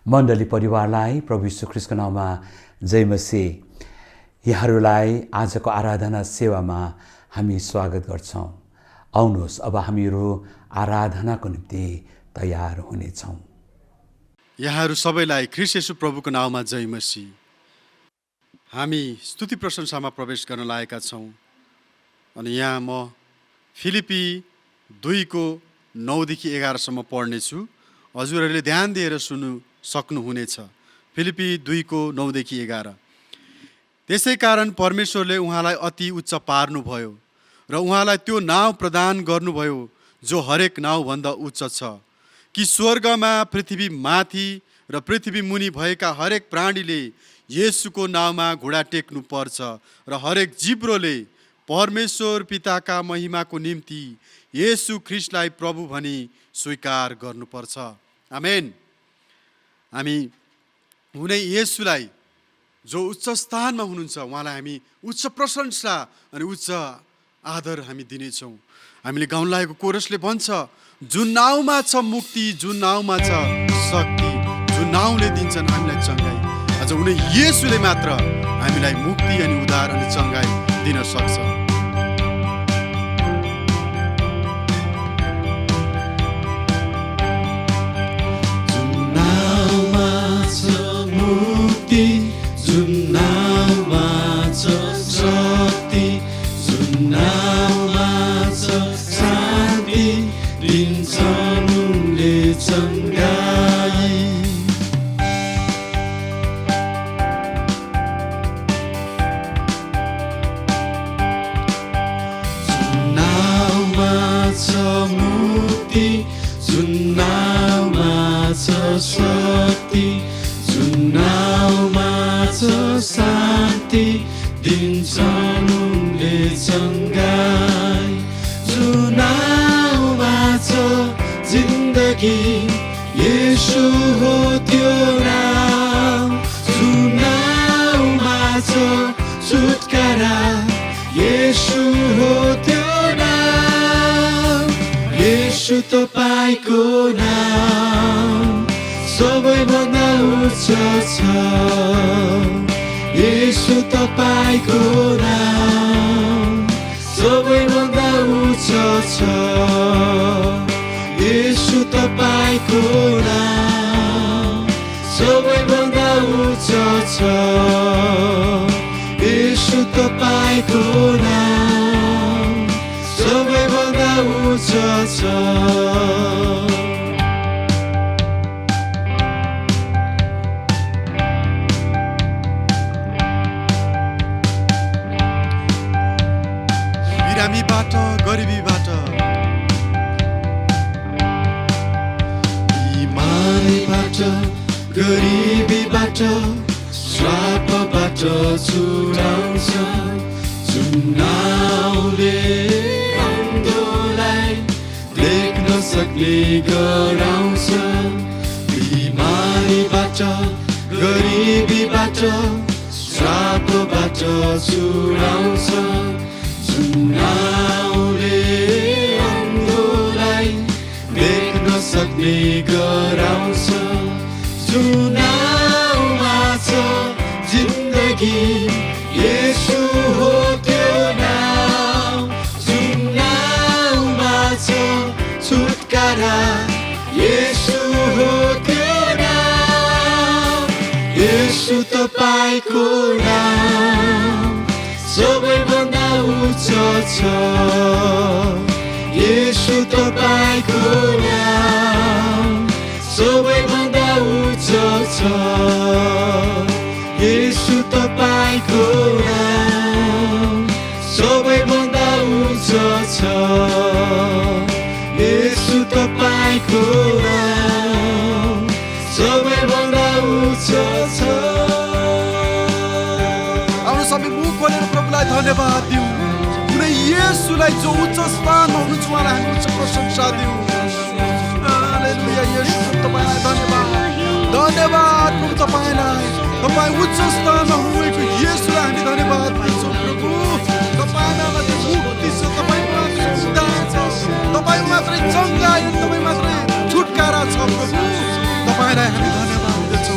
मण्डली परिवारलाई प्रभु यीशु ख्रीष्टको नाममा जय मसीह। यहाँहरूलाई आजको आराधना सेवामा हामी स्वागत गर्छौँ। आउनुहोस्, अब हामीहरू आराधनाको निम्ति तयार हुनेछौँ। यहाँहरू सबैलाई ख्रीष्ट येशू प्रभुको नाममा जय मसीह। हामी स्तुति प्रशंसामा प्रवेश गर्न लागेका छौँ अनि यहाँ म फिलिपी 2:9-11 पढ्नेछु। हजुरहरूले ध्यान दिएर सुन्नु सक्नुहुनेछ। फिलिपी 2:9-11। त्यसै कारण परमेश्वरले उहाँलाई अति उच्च पार्नुभयो र उहाँलाई त्यो नाउँ प्रदान गर्नुभयो जो हरेक नाउँभन्दा उच्च छ, कि स्वर्गमा, पृथ्वी माथि र पृथ्वी मुनि भएका हरेक प्राणीले येशूको नाउँमा घुँडा टेक्नु पर्छ र हरेक जिब्रोले परमेश्वर पिताका महिमाको निम्ति येशू ख्रीष्टलाई प्रभु भनी स्वीकार गर्नुपर्छ। आमेन। हामी हुने येशूलाई जो उच्च स्थानमा हुनुहुन्छ उहाँलाई हामी उच्च प्रशंसा अनि उच्च आदर हामी दिनेछौँ। हामीले गाउन लागेको कोरसले भन्छ, जुन नाउँमा छ मुक्ति, जुन नाउँमा छ शक्ति, जुन नाउँले दिन्छन् हामीलाई चङ्गाई। आज हुने येशूले मात्र हामीलाई मुक्ति अनि उद्धार अनि चङ्गाई दिन सक्छ। जुन नाउँमा छ शक्ति, जुन नाउँमा छ शान्ति, दिन्छन् उनले चङ्गाई। जुन नाउँमा छ मुक्ति, जुन नाउँमा छ शक्ति, जुन नाउँमा छ शान्ति, दिन्छन् उनले चङ्गाई। जुन नाउँमा छ जिन्दगी, येशू हो त्यो नाउँ। जुन नाउँमा छ छुटकारा, येशू हो त्यो नाउँ। येशू तपाईको नाउँ सबैभन्दा उच्च छ। येशू तपाईको नाउँ सबैभन्दा उच्च छ। येशू तपाईको नाउँ सबैभन्दा उच्च छ। येशू तपाईको नाउँ सबैभन्दा उच्च छ। बिरामीबाट, गरिबीबाट, बिमारीबाट, गरिबीबाट, श्रापबाट छुटाउँछ। जुन नाउँले अन्धोलाई देख्न सक्ने गराउँछ। बिमारीबाट, गरिबीबाट, श्रापबाट छुटाउँछ। जुन नाउँले अन्धोलाई देख्न सक्ने गराउँछ। जुन नाउँमा छ जिन्दगी, येशू हो त्यो नाउँ। जुन नाउँमा छ छुटकारा, येशू हो त्यो नाउँ। येशू तपाईको नाउँ सबैभन्दा उच्च छ। येशू तपाईको नाउँ सबैभन्दा उच्च छ। येशू तपाईको नाउँ सबैभन्दा उच्च छ। येशू तपाईको नाउँ सबैभन्दा उच्च छ। सबै मुख खोलेर प्रभुलाई धन्यवाद दिउँ। कुनै येशूलाई जो उच्च स्थानमा हुनुहुन्छ उहाँलाई हामी उच्च प्रशंसा दिउँ। हालेलुया। येशू तपाईलाई धन्यवाद, धन्यवाद प्रभु तपाईलाई। तपाईँ उच्च स्थानमा हुनुभएको येशूलाई हामी धन्यवाद दिन्छौँ प्रभु। तपाईँमा मात्रै मुक्ति छ, तपाईँमा मात्रै उद्धार छ, तपाईँमा मात्रै चङ्गाई, तपाईँ मात्रै छुटकारा छ प्रभु। तपाईँलाई हामी धन्यवाद दिन्छौँ।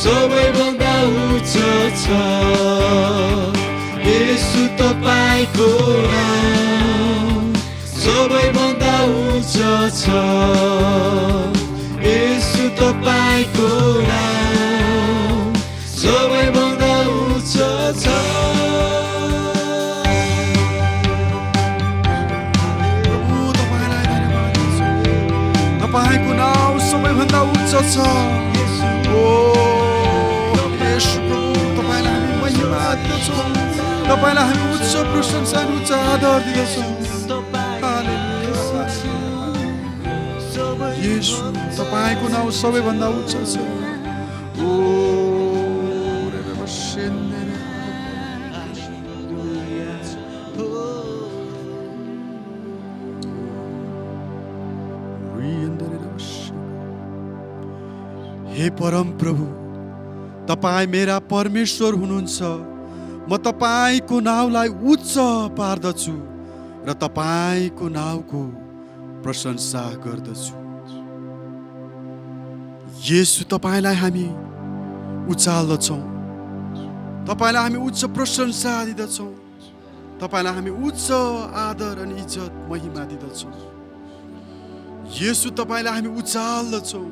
सबैभन्दा उच्च छ येशू तपाईको नाम सबैभन्दा उच्च छ येशू तपाईको नाम सबैभन्दा उच्च छ तपाईको नाम सबैभन्दा उच्च छ ओ येशू प्रभु तपाईलाई हामी महिमा दिन्छौँ तपाईलाई हामी उच्च प्रशंसा उच्च आदर दिन्छौँ येशू तपाईको नाम सबैभन्दा उच्च छ ओ हे परम प्रभु तपाईँ मेरा परमेश्वर हुनुहुन्छ म तपाईको नाउँलाई उच्च पार्दछु र तपाईको नाउँको प्रशंसा गर्दछु येशू तपाईलाई हामी उचाल्दछौँ तपाईलाई हामी उच्च प्रशंसा दिँदछौँ तपाईलाई हामी उच्च आदर अनि इज्जत महिमा दिँदछौँ येशू तपाईलाई हामी उचाल्दछौँ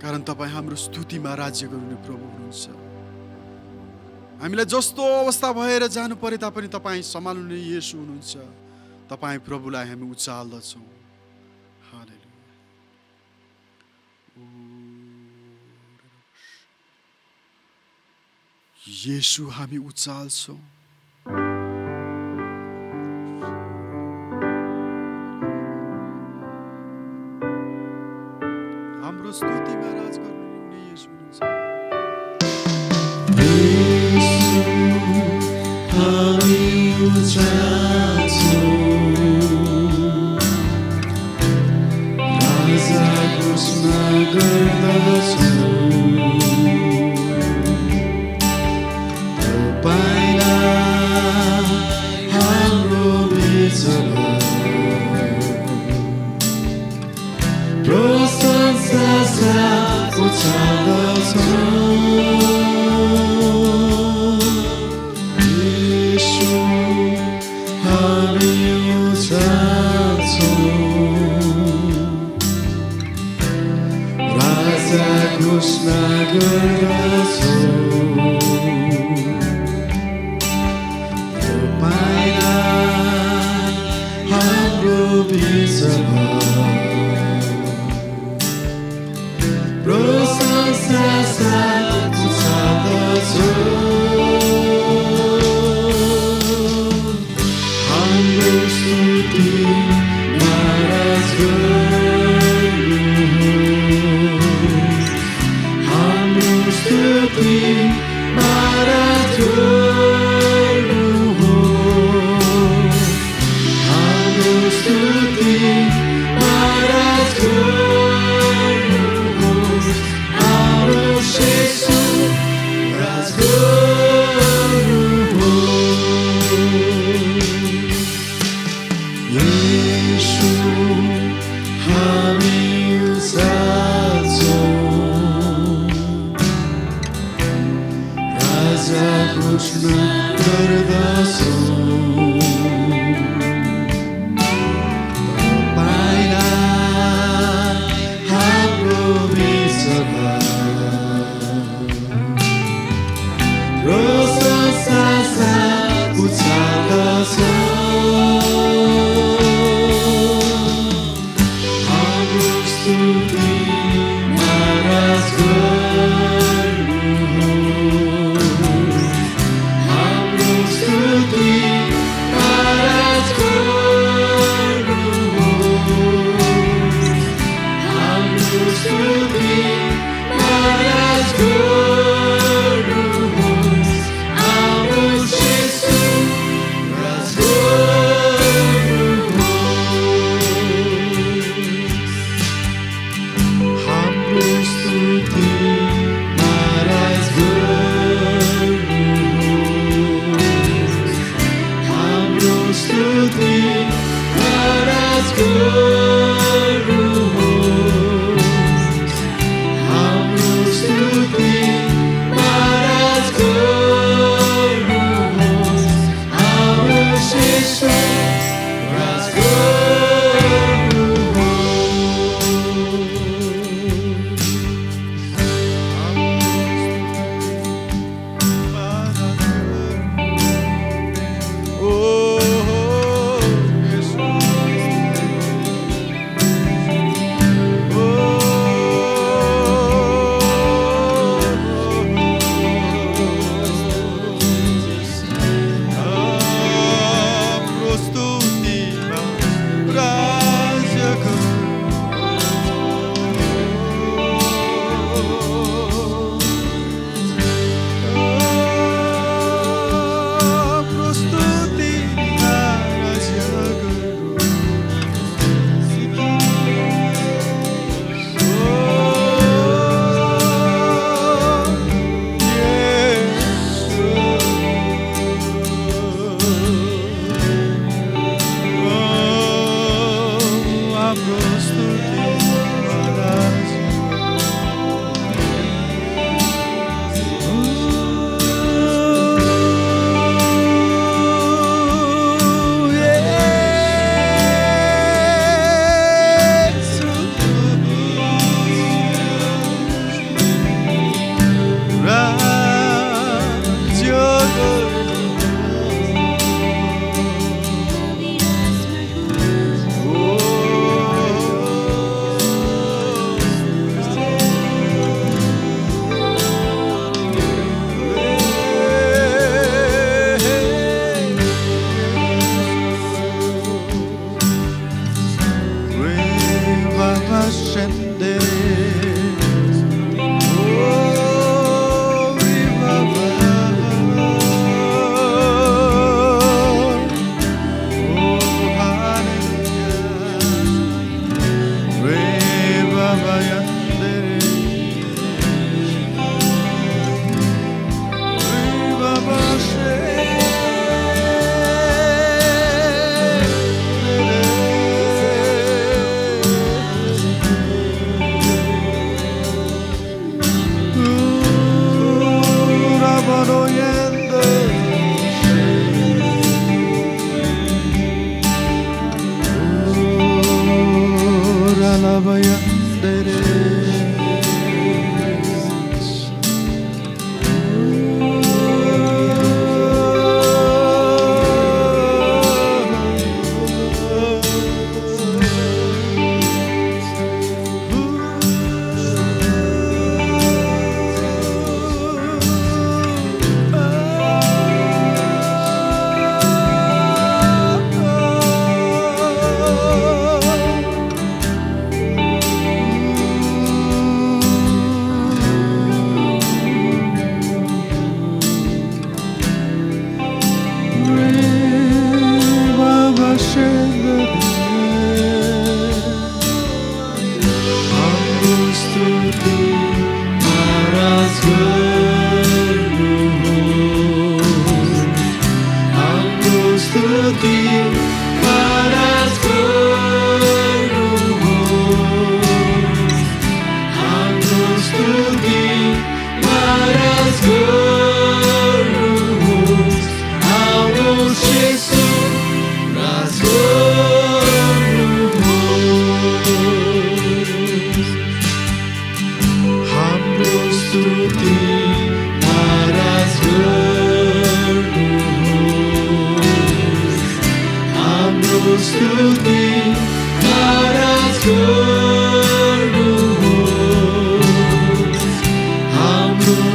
कारण तपाईँ हाम्रो स्तुतिमा राज्य गर्नुहुने प्रभु हुनुहुन्छ हामीलाई जस्तो अवस्था भएर जानु परे तापनि तपाईँ सम्हाल्नुहुने येशू हुनुहुन्छ तपाईँ प्रभुलाई हामी उचाल्दछौँ येशू हामी उचाल्छौँ हाम्रो स्तुतिमा राज गर्नुहुने येशू हुनुहुन्छ हामी उचाल्छौँ राजा घोषणा गर्दछौँ घोषणा गर्दछौँ तपाईँलाई हाम्रो बिचमा प्रशंसा साथ उचाल्दछौँ हाम्रो स्तुति महाराज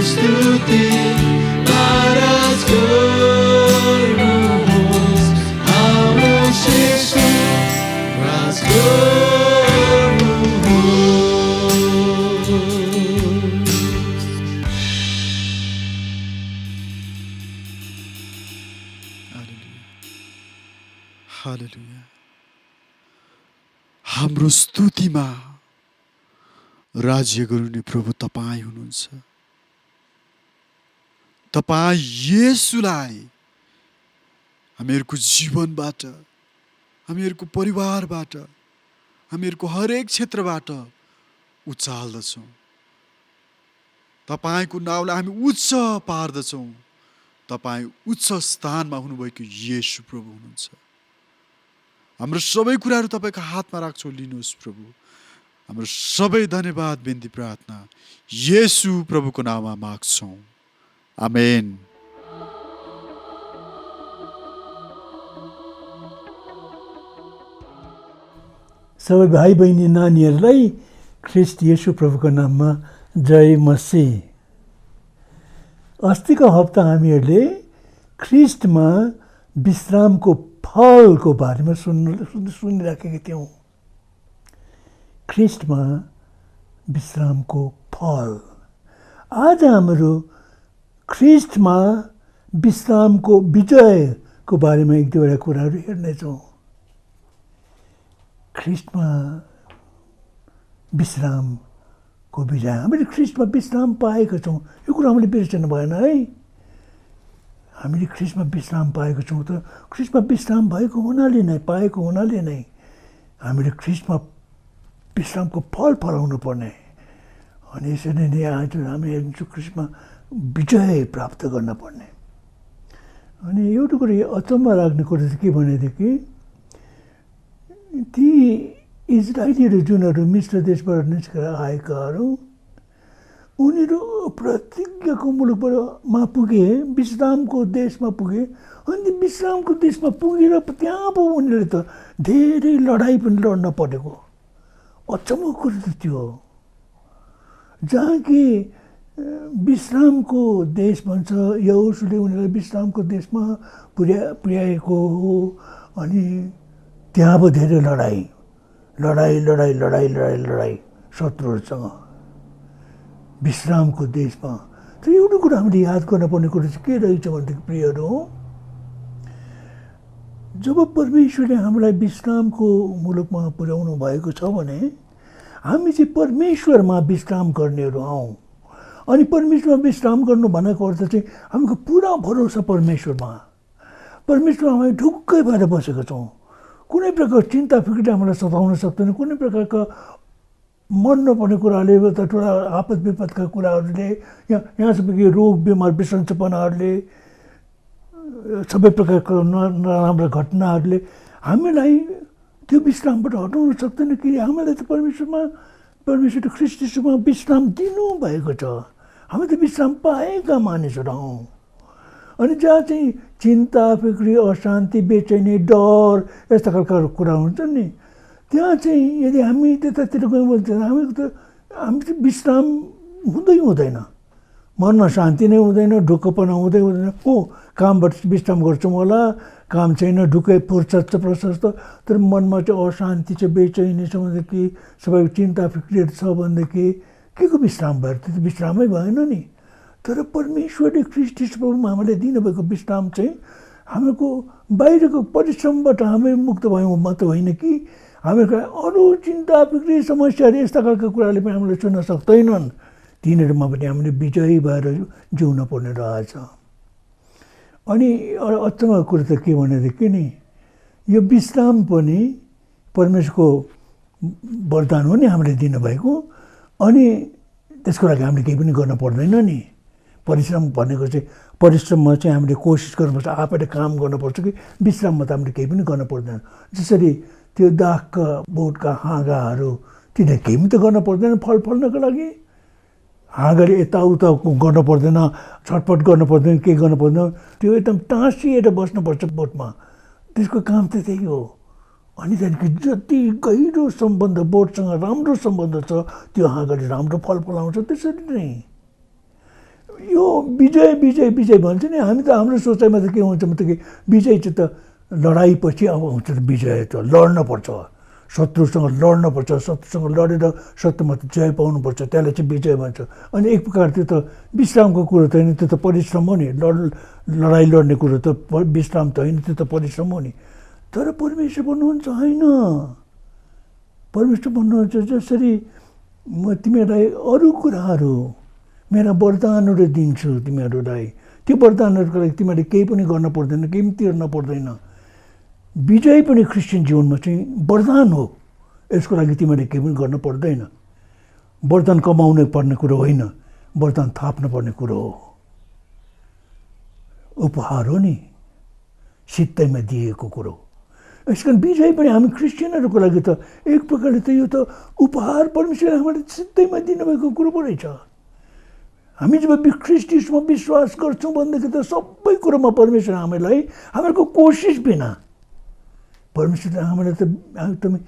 स्तुति महाराज गर्नुहोस् हाम्रो श्रेष्ठ राज हालेलुया। हाम्रो स्तुतिमा राज्य गरुने प्रभु तपाईँ हुनुहुन्छ। तपाईँ येशूलाई हामीहरूको जीवनबाट, हामीहरूको परिवारबाट, हामीहरूको हरेक क्षेत्रबाट उचाल्दछौँ। तपाईँको नाउँलाई हामी उच्च पार्दछौँ। तपाईँ उच्च स्थानमा हुनुभएको येशू प्रभु हुनुहुन्छ। हाम्रो सबै कुराहरू तपाईँको हातमा राख्छौँ, लिनुहोस् प्रभु। हाम्रो सबै धन्यवाद बिन्ती प्रार्थना येशू प्रभुको नाममा माग्छौँ, आमेन। सबै भाइ बहिनी नानीहरूलाई ख्रिस्ट येशू प्रभुको नाममा जय मसीह। अस्तिको हप्ता हामीहरूले ख्रिस्टमा विश्रामको फलको बारेमा सुनिराखेका थियौँ। ख्रिस्टमा विश्रामको फल। आज हाम्रो ख्रिस्टमा विश्रामको विजयको बारेमा एक दुईवटा कुराहरू हेर्नेछौँ। ख्रिस्टमा विश्रामको विजय। हामीले ख्रिस्टमा विश्राम पाएका छौँ, यो कुरा हामीले बिर्सनु भएन है। हामीले ख्रिस्टमा विश्राम पाएको छौँ त ख्रिस्टमा विश्राम भएको हुनाले नै, पाएको हुनाले नै हामीले ख्रिस्टमा विश्रामको फल फलाउनु पर्ने। अनि यसरी नै आज हामी हेर्छौँ ख्रिस्टमा विजय प्राप्त गर्न पर्ने। अनि एउटा कुरा अचम्म लाग्ने कुरा चाहिँ के भनेदेखि ती इजरायलीहरू जुनहरू मिश्र देशबाट निस्केर आएकाहरू उनीहरू प्रतिज्ञाको मुलुकमा पुगे, विश्रामको देशमा पुगे। अनि विश्रामको देशमा पुगेर त्यहाँ पो उनीहरूले त धेरै लडाइँ पनि लड्न परेको। अचम्मको कुरो त त्यो हो। जहाँ कि विश्रामको देश भन्छ, यहोशूले उनीहरूलाई विश्रामको देशमा पुर्याएको हो। अनि त्यहाँ पो धेरै लडाइँ शत्रुहरूसँग विश्रामको देशमा। त एउटा कुरा हामीले याद गर्नुपर्ने कुरा चाहिँ के रहेछ भनेदेखि प्रियहरू हो, जब परमेश्वरले हामीलाई विश्रामको मुलुकमा पुर्याउनु भएको छ भने हामी चाहिँ परमेश्वरमा विश्राम गर्नेहरू हौँ। अनि परमेश्वरमा विश्राम गर्नु भनेको अर्थ चाहिँ हामीको पुरा भरोसा परमेश्वरमा। परमेश्वरमा हामी ढुक्कै भएर बसेका छौँ। कुनै प्रकार चिन्ता फिक्री हामीलाई सताउन सक्दैन। कुनै प्रकारका मन नपर्ने कुराहरूले, ठुला आपद विपदका कुराहरूले, यहाँसम्म कि रोग बिमार बिसन्चपनाहरूले, सबै प्रकारका नराम्रा घटनाहरूले हामीलाई त्यो विश्रामबाट हटाउन सक्दैन। कि हामीलाई त परमेश्वरले ख्रिस्ट येशूमा विश्राम दिनुभएको छ। हामी त विश्राम पाएका मानिसहरू हौँ। अनि जहाँ चाहिँ चिन्ता फिक्री, अशान्ति, बेचैनी, डर यस्ता खालका कुरा हुन्छ नि, त्यहाँ चाहिँ यदि हामी त्यतातिर गयौँ भने हामी चाहिँ विश्राम हुँदैन। मनमा शान्ति नै हुँदैन, ढुक्कपना हुँदैन। कामबाट विश्राम गर्छौँ होला, काम छैन, ढुक्कै फुर्सद छ प्रशस्त, तर मनमा चाहिँ अशान्ति छ, बेचैनी छ भनेदेखि, सबै चिन्ता फिक्रीहरू छ भनेदेखि के को विश्राम भयो? त्यो त विश्रामै भएन नि। तर परमेश्वरले ख्रिस्ट येशूमा हामीलाई दिनुभएको विश्राम चाहिँ हामीको बाहिरको परिश्रमबाट हामी मुक्त भयौँ मात्र होइन कि हामीका अरू चिन्ता फिक्री समस्याहरू यस्ता खालका कुराले पनि हामीलाई छुन सक्दैनन्। तिनीहरूमा पनि हामीले विजयी भएर जिउन पर्ने रहेछ। अनि अचम्मको कुरो त के भनेदेखि नि, यो विश्राम पनि परमेश्वरको वरदान हो नि हामीले दिनुभएको। अनि त्यसको लागि हामीले केही पनि गर्न पर्दैन नि। परिश्रम भनेको चाहिँ परिश्रममा चाहिँ हामीले कोसिस गर्नुपर्छ, आफैले काम गर्नुपर्छ कि विश्राममा त हामीले केही पनि गर्न पर्दैन। जसरी त्यो दागका बोटका हाँगाहरू तिनीहरू केही पनि त गर्न पर्दैन फल फल्नको लागि। हाँगाले यताउता गर्नु पर्दैन, छटपट गर्नु पर्दैन, केही गर्नु पर्दैन। त्यो एकदम टाँसिएर बस्नुपर्छ बोटमा। त्यसको काम त त्यही हो। अनि त्यहाँदेखि जति गहिरो सम्बन्ध बोटसँग राम्रो सम्बन्ध छ त्यो हाँगाले राम्रो फल फलाउँछ। त्यसरी नै यो विजय विजय विजय भन्छ नि, हामी त हाम्रो सोचाइमा त के हुन्छ मतलब कि विजय चाहिँ त लडाइँपछि अब हुन्छ त विजय त लड्नुपर्छ, शत्रुसँग लड्नुपर्छ, शत्रुसँग लडेर सत्यमाथि जय पाउनुपर्छ, त्यसलाई चाहिँ विजय भन्छ। अनि एक प्रकार त्यो त विश्रामको कुरो त होइन, त्यो त परिश्रम हो नि। लडाइँ लड्ने कुरो त विश्राम त होइन, त्यो त परिश्रम हो नि। तर परमेश्वर भन्नुहुन्छ होइन, परमेश्वर भन्नुहुन्छ जसरी म तिमीहरूलाई अरू कुराहरू मेरा वरदानहरू दिन्छु तिमीहरूलाई, त्यो वरदानहरूको लागि तिमीहरूले केही पनि गर्न पर्दैन, केही पनि तिर्न पर्दैन। विजय पनि क्रिस्चियन जीवनमा चाहिँ वरदान हो, यसको लागि तिमीहरूले केही पनि गर्न पर्दैन। वरदान कमाउनु पर्ने कुरो होइन, वरदान थाप्न पर्ने कुरो हो, उपहार हो नि, सित्तैमा दिएको कुरो। यस कारण विजय पनि हामी क्रिस्चियनहरूको लागि त एक प्रकारले त यो त उपहार परमेश्वरले हामीलाई सित्तैमा दिनुभएको कुरो पो रहेछ। हामी जब ख्रीष्ट यीशुमा विश्वास गर्छौँ भनेदेखि त सबै कुरोमा परमेश्वर हामीलाई हामीहरूको कोसिस बिना परमेश्वरले हामीलाई त एकदमै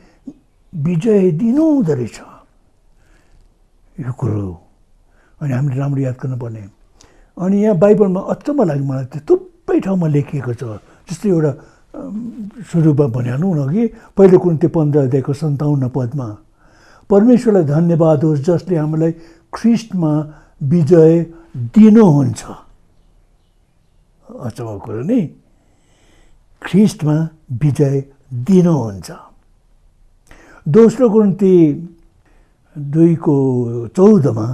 विजय दिनुहुँदो रहेछ यो कुरो। अनि हामीले राम्रो याद गर्नुपर्ने। अनि यहाँ बाइबलमा अचम्म लाग्यो मलाई, त्यो थुप्रै ठाउँमा लेखिएको छ। जस्तै एउटा सुरुमा भनिहाल्नु न कि पहिलो कुरिन्थी 15:57 परमेश्वरलाई धन्यवाद होस् जसले हामीलाई ख्रीष्टमा विजय दिनुहुन्छ। अचम्मको कुरो नि, ख्रीष्टमा विजय दिनुहुन्छ। दोस्रो कुरिन्थी 2:14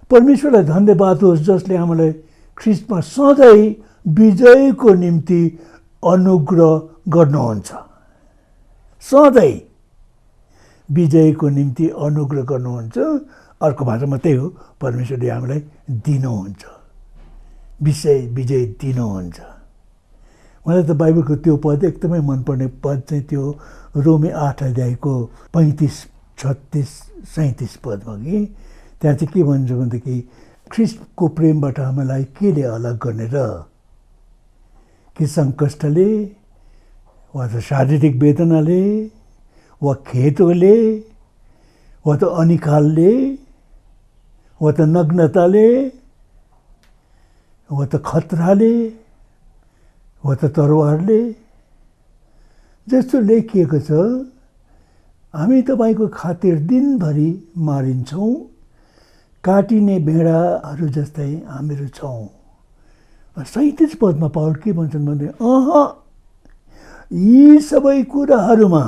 परमेश्वरलाई धन्यवाद होस् जसले हामीलाई ख्रीष्टमा सधैँ विजयको निम्ति अनुग्रह गर्नुहुन्छ। सधैँ विजयको निम्ति अनुग्रह गर्नुहुन्छ। अर्को भाषामा त्यही हो, परमेश्वरले हामीलाई दिनुहुन्छ, विजय दिनुहुन्छ। मलाई त बाइबलको त्यो पद एकदमै मनपर्ने पद चाहिँ त्यो रोमी 8:35-36-37 पदमा कि त्यहाँ चाहिँ के भन्छ भनेदेखि ख्रीष्टको प्रेमबाट हामीलाई केले अलग गर्ने र, कि सङ्कष्टले वा त शारीरिक वेदनाले वा खेदले वा त अनिकालले वा त नग्नताले वा त खतराले वा त तरवारले। जस्तो लेखिएको छ, हामी तपाईँको खातिर दिनभरि मारिन्छौँ, काटिने भेडाहरू जस्तै हामीहरू छौँ। 37 पदमा पावल के भन्छन् भने यी सबै कुराहरूमा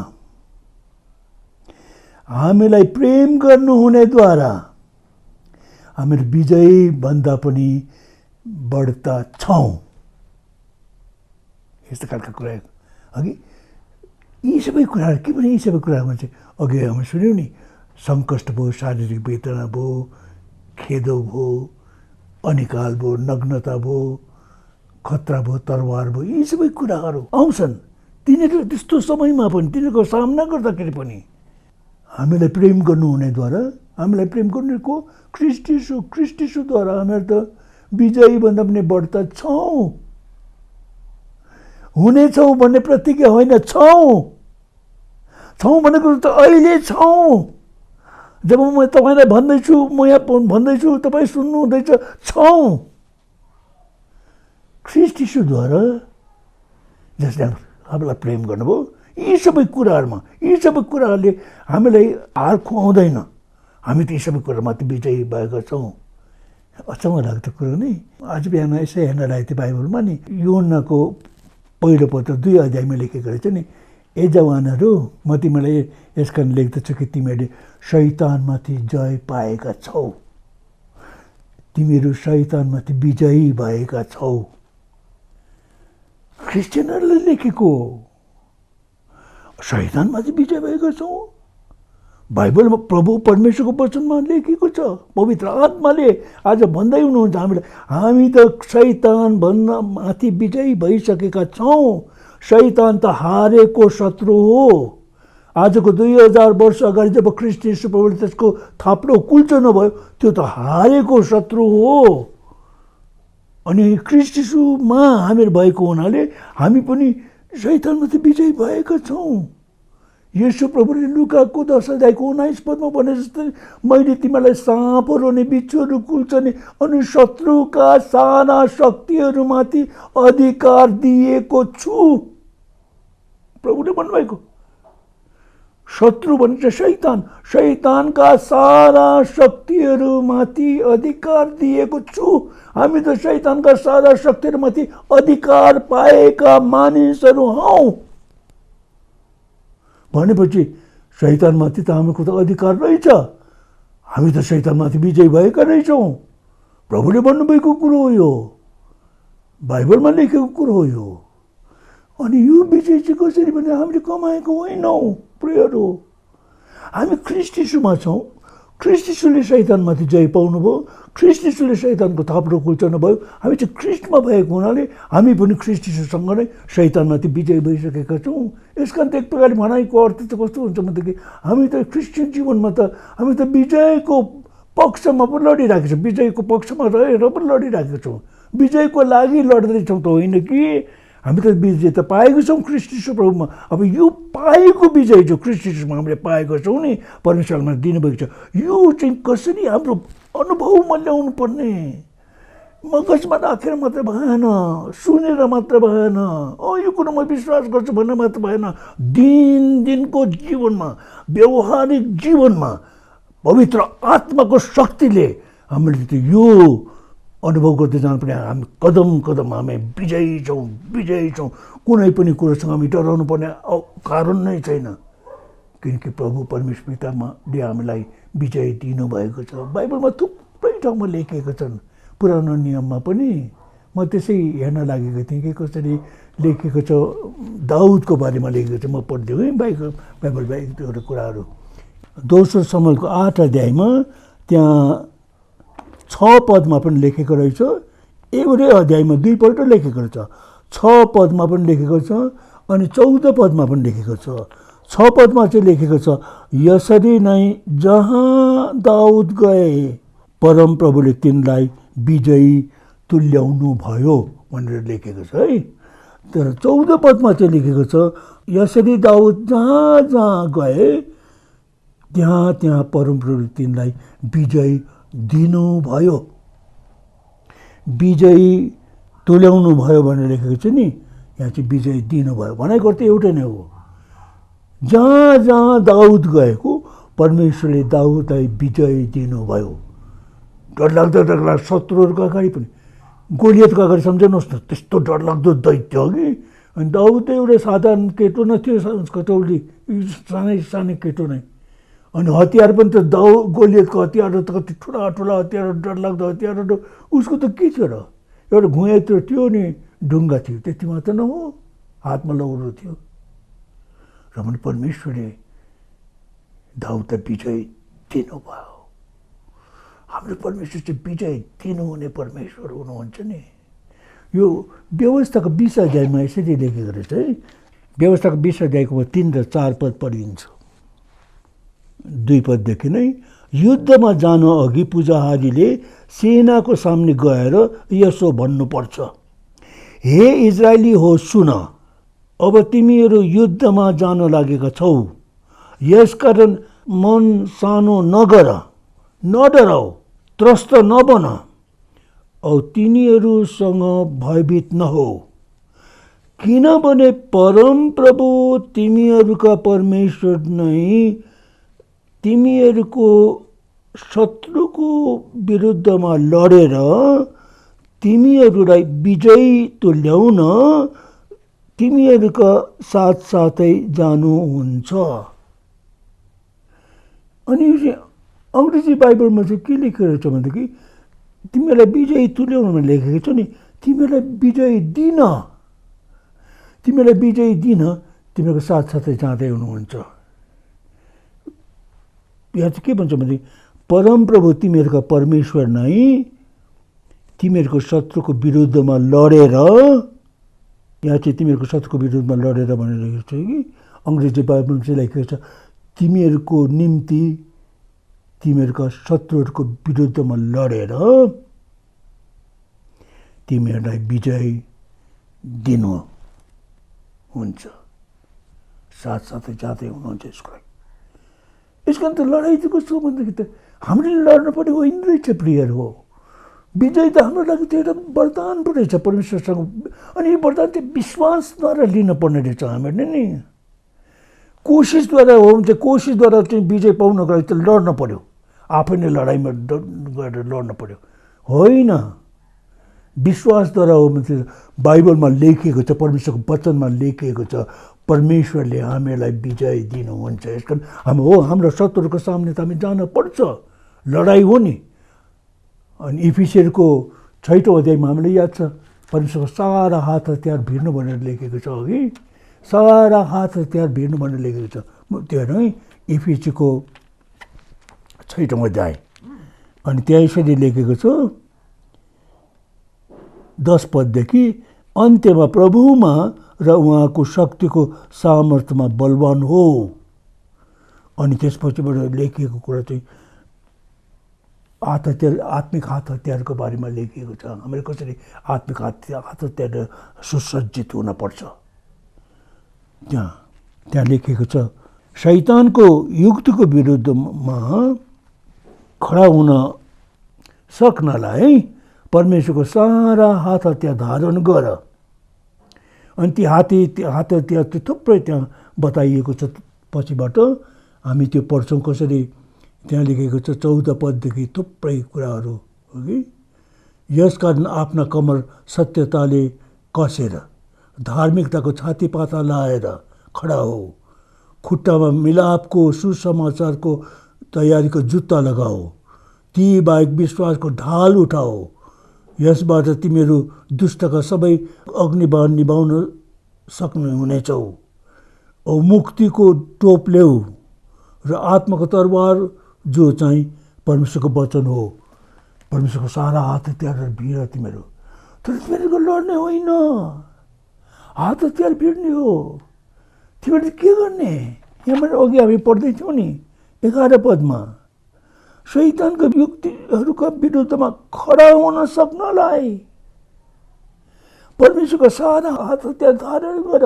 हामीलाई प्रेम गर्नुहुनेद्वारा हामीहरू विजयी भन्दा पनि बढ्ता छौँ। यस्तो खालका कुरा अघि यी सबै कुराहरू के भने, यी सबै कुराहरूमा चाहिँ अघि हामी सुन्यौँ नि, सङ्कष्ट भयो, शारीरिक वेदना भयो, खेदो भयो, अनिकाल भयो, नग्नता भयो, खतरा भयो, तरवार भयो, यी सबै कुराहरू आउँछन्। तिनीहरू त्यस्तो समयमा पनि, तिनीहरूको सामना गर्दाखेरि पनि हामीलाई प्रेम गर्नुहुनेद्वारा, हामीलाई प्रेम गर्नेको ख्रीष्ट यीशुद्वारा हामीहरू त विजयी भन्दा पनि बढ्ता छौँ। हुनेछौँ भन्ने प्रतिज्ञा होइन, छौँ भनेको त अहिले छौँ। जब म तपाईँलाई भन्दैछु, म यहाँ भन्दैछु, तपाईँ सुन्नुहुँदैछ, छौँ। ख्रीष्ट यीशुद्वारा जसले हामीलाई प्रेम गर्नुभयो, यी सबै कुराहरूमा, यी सबै कुराहरूले हामीलाई हार खुवाउँदैन। हामी त यी सबै कुरामाथि विजयी भएका छौँ। अचम्म लाग्दो कुरो नि। आज बिहान यसै हेर्न लागेको थियो बाइबलमा नि, यूहन्नाको पहिलो पत्र 2 अध्यायमा लेखेको रहेछ नि, ए जवानहरू, म तिमीलाई यस कारण लेख्दछु कि तिमीहरूले शैतानमाथि जय पाएका छौ, तिमीहरू शैतानमाथि विजयी भएका छौ। क्रिस्चियनहरूले लेखेको शैतानमाथि विजय भएका छौँ। बाइबलमा प्रभु परमेश्वरको वचनमा लेखेको छ, पवित्र आत्माले आज भन्दै हुनुहुन्छ हामीलाई, हामी त शैतान भन्दा माथि विजयी भइसकेका छौँ। शैतान त हारेको शत्रु हो। आजको 2000 वर्ष अगाडि जब ख्रीष्ट यीशु प्रभुले त्यसको थाप्लो कुल्चनो भयो, त्यो त हारेको शत्रु हो। अनि ख्रीष्ट यीशुमा हामीहरू भएको हुनाले हामी पनि शैतानमाथि विजयी भएका छौँ। येशू प्रभुले लुकाको 10 अध्यायको 19 पदमा भने जस्तै मैले तिमीलाई साँपहरू अनि बिच्छुहरू कुल्चने अनि शत्रुका सारा शक्तिहरूमाथि अधिकार दिएको छु। प्रभुले भन्नुभएको शत्रु भन्छ शैतान, शैतानका सारा शक्तिहरूमाथि अधिकार दिएको छु। हामी त शैतानका सारा शक्तिहरूमाथि अधिकार पाएका मानिसहरू हौ भनेपछि शैतानमाथि त हामीको त अधिकार रहेछ। हामी त शैतानमाथि विजयी भएका रहेछौँ। प्रभुले भन्नुभएको कुरो हो यो, बाइबलमा लेखेको कुरो हो यो। अनि यो विजय चाहिँ कसरी भने हामीले कमाएको होइनौँ प्रियहरू, हामी ख्रीष्ट यीशुमा छौँ। ख्रीष्ट यीशुले शैतानमाथि जय पाउनुभयो, ख्रीष्ट यीशुले शैतानको थाप्रो कुल्चनु भयो। हामी चाहिँ ख्रीष्टमा भएको हुनाले हामी पनि ख्रीष्ट यीशुसँग नै शैतानमाथि विजय भइसकेका छौँ। यसकारण त एक प्रकारले भनाइको अर्थ चाहिँ कस्तो हुन्छ भनेदेखि हामी त क्रिस्चियन जीवनमा त हामी त विजयको पक्षमा पनि लडिरहेको छौँ, विजयको पक्षमा रहेर पनि लडिरहेको छौँ, विजयको लागि लड्दैछौँ त होइन कि। हामी त विजय त पाएको छौँ ख्रीष्ट यीशु प्रभुमा। अब यो पाएको विजय जो ख्रीष्ट यीशुमा हामीले पाएको छौँ नि, परमेश्वरमा दिनुभएको छ, यो चाहिँ कसरी हाम्रो अनुभवमा ल्याउनु पर्ने। मगजमा राखेर मात्र भएन, सुनेर मात्र भएन, यो कुरोमा विश्वास गर्छु भन्ने मात्र भएन। दिनको जीवनमा, व्यवहारिक जीवनमा पवित्र आत्माको शक्तिले हामीले त यो अनुभव गर्दै जानुपर्ने। हामी कदम कदम हामी विजयी छौँ, विजयी छौँ। कुनै पनि कुरोसँग हामी डराउनु पर्ने कारण नै छैन, किनकि प्रभु परमेश्वर पिताले हामीलाई विजय दिनुभएको छ। बाइबलमा थुप्रै ठाउँमा लेखिएका छन्, पुरानो नियममा पनि। म त्यसै हेर्न लागेको थिएँ कि कसरी लेखिएको छ, दाउदको बारेमा लेखेको छ। म पढ्दिउँ है बाइबलमा एक दुईवटा कुराहरू। दोस्रो समयको 8 अध्यायमा त्यहाँ 6 पदमा पनि लेखेको रहेछ, एउटै अध्यायमा 2 पल्ट लेखेको रहेछ। 6 पदमा पनि लेखेको छ अनि 14 पदमा पनि लेखेको छ। 6 पदमा चाहिँ लेखेको छ, यसरी नै जहाँ दाउद गए परम प्रभुले तिनलाई विजयी तुल्याउनु भयो भनेर लेखेको छ है। तर 14 पदमा चाहिँ लेखेको छ, यसरी दाउद जहाँ जहाँ गए त्यहाँ त्यहाँ परम प्रभुले तिनलाई विजयी दिनुभयो, विजयी तुल्याउनु भयो भनेर लेखेको छ नि। यहाँ चाहिँ विजय दिनुभयो भनेको अर्थ एउटै नै हो। जहाँ जहाँ दाउद गएको परमेश्वरले दाउदलाई विजय दिनुभयो। डरलाग्दो शत्रुहरूको अगाडि पनि, गोलियतको अगाडि सम्झनुहोस् न, त्यस्तो डरलाग्दो दैत्य हो कि। अनि दाउद त एउटा साधारण केटो न थियो, कटौली सानै केटो नै। अनि हतियार पनि त गोलियतको हतियारहरू त कति ठुला ठुला हतियारहरू, डरलाग्दो हतियारहरू। उसको त के थियो र, एउटा घुँयात्रो थियो नि ढुङ्गा थियो, त्यति मात्र न हो, हातमा लौरो थियो। र पनि परमेश्वरले दाउदलाई विजय दिनुभयो। हाम्रो परमेश्वर चाहिँ विजय दिनुहुने परमेश्वर हुनुहुन्छ नि। यो व्यवस्थाको 20 अध्यायमा यसरी लेखेको रहेछ है। व्यवस्थाको 20 अध्यायको 3 र 4 पद पढिन्छ। 2 पददेखि नै, युद्धमा जानु अघि पुजारीले सेनाको सामने गएर यसो भन्नुपर्छ, हे इजरायली हो सुन, अब तिमीहरू युद्धमा जान लागेका छौ, यसकारण मन सानो नगर, नडराऊ, त्रस्त नबन औ तिनीहरूसँग भयभीत नहो, किनभने परम प्रभु तिमीहरूका परमेश्वर नै तिमीहरूको शत्रुको विरुद्धमा लडेर तिमीहरूलाई विजयी तुल्याउन तिमीहरूका साथसाथै जानुहुन्छ। अनि अङ्ग्रेजी बाइबलमा चाहिँ के लेखेको छ भनेदेखि तिमीहरूलाई विजयी तुल्याउन लेखेको छ नि, तिमीहरूलाई विजयी दिन, तिमीहरूलाई विजयी दिन तिमीहरूको साथसाथै जाँदै हुनुहुन्छ। यहाँ चाहिँ के भन्छ भनेदेखि परमप्रभु तिमीहरूका परमेश्वर नै तिमीहरूको शत्रुको विरुद्धमा लडेर, यहाँ चाहिँ तिमीहरूको शत्रुको विरुद्धमा लडेर भनेर लेखेको छ कि अङ्ग्रेजी बाइबलमा चाहिँ लेखेको छ तिमीहरूको निम्ति तिमीहरूका शत्रुहरूको विरुद्धमा लडेर तिमीहरूलाई विजय दिनु हुन्छ। साथसाथै जाँदै हुनुहुन्छ यसको लागि। यस कारण त लडाइँ चाहिँ कस्तो भन्दाखेरि त हामीले लड्नु पर्ने होइन रहेछ प्रियहरू हो। विजय त हाम्रो लागि त्यो एउटा वरदान पो रहेछ परमेश्वरसँग। अनि यो वरदान चाहिँ विश्वासद्वारा लिनुपर्ने रहेछ हामीले नि। कोसिसद्वारा हो भने चाहिँ कोसिसद्वारा चाहिँ विजय पाउनको लागि त लड्नु पर्यो, आफै नै लडाइँमा गएर लड्नु पर्यो होइन। विश्वासद्वारा हो भने चाहिँ बाइबलमा लेखिएको छ, परमेश्वरको वचनमा लेखिएको छ, परमेश्वरले हामीलाई विजय दिनुहुन्छ। यस कारण हाम्रो शत्रुको सामने त हामी जान पर्छ, लडाइँ हो नि। अनि इफिसियरको 6औं अध्यायमा हामीलाई याद छ, परमेश्वरको सारा हात हतियार भिर्नु भनेर लेखेको छ अघि, सारा हात हतियार भिर्नु भनेर लेखेको छ। त्यो हेर्नु है, इफिसीको 6औं अध्याय। अनि त्यहाँ यसरी लेखेको छ 10 पददेखि, अन्त्यमा प्रभुमा र उहाँको शक्तिको सामर्थ्यमा बलवान हो। अनि त्यसपछिबाट लेखिएको कुरा चाहिँ हात हतियार, आत्मिक हात हतियारको बारेमा लेखिएको छ। हामीले कसरी आत्मिक हात हतियार सुसज्जित हुनपर्छ त्यहाँ लेखिएको छ। शैतानको युक्तिको विरुद्धमा खडा हुन सक्नलाई परमेश्वरको सारा हात हतियार धारण गर। अनि ती हात हतियार चाहिँ थुप्रै त्यहाँ बताइएको छ। पछिबाट हामी त्यो पढ्छौँ कसरी, त्यहाँ लेखेको छ 14 पददेखि थुप्रै कुराहरू हो कि। यसकारण आफ्ना कमर सत्यताले कसेर धार्मिकताको छातीपाता लाएर खडा हो, खुट्टामा मिलापको सुसमाचारको तयारीको जुत्ता लगाओ, ती बाहेक विश्वासको ढाल उठाओ, यसबाट तिमीहरू दुष्टका सबै अग्निबाण निभाउन सक्नुहुनेछौ। औ मुक्तिको टोप ल्याऊ र आत्माको तरवार जो चाहिँ परमेश्वरको वचन हो। परमेश्वरको सारा हात हतियारहरू भिड तिमीहरू, तर तिमीहरूको लड्ने होइन, हात हतियार भिड्ने हो। तिमीहरू के गर्ने? यहाँबाट अघि हामी पढ्दैथ्यौँ नि 11 पदमा, शैतानको युक्तिहरूका विरुद्धमा खडा हुन सक्नलाई परमेश्वरको सारा हात हतियार धारण गर,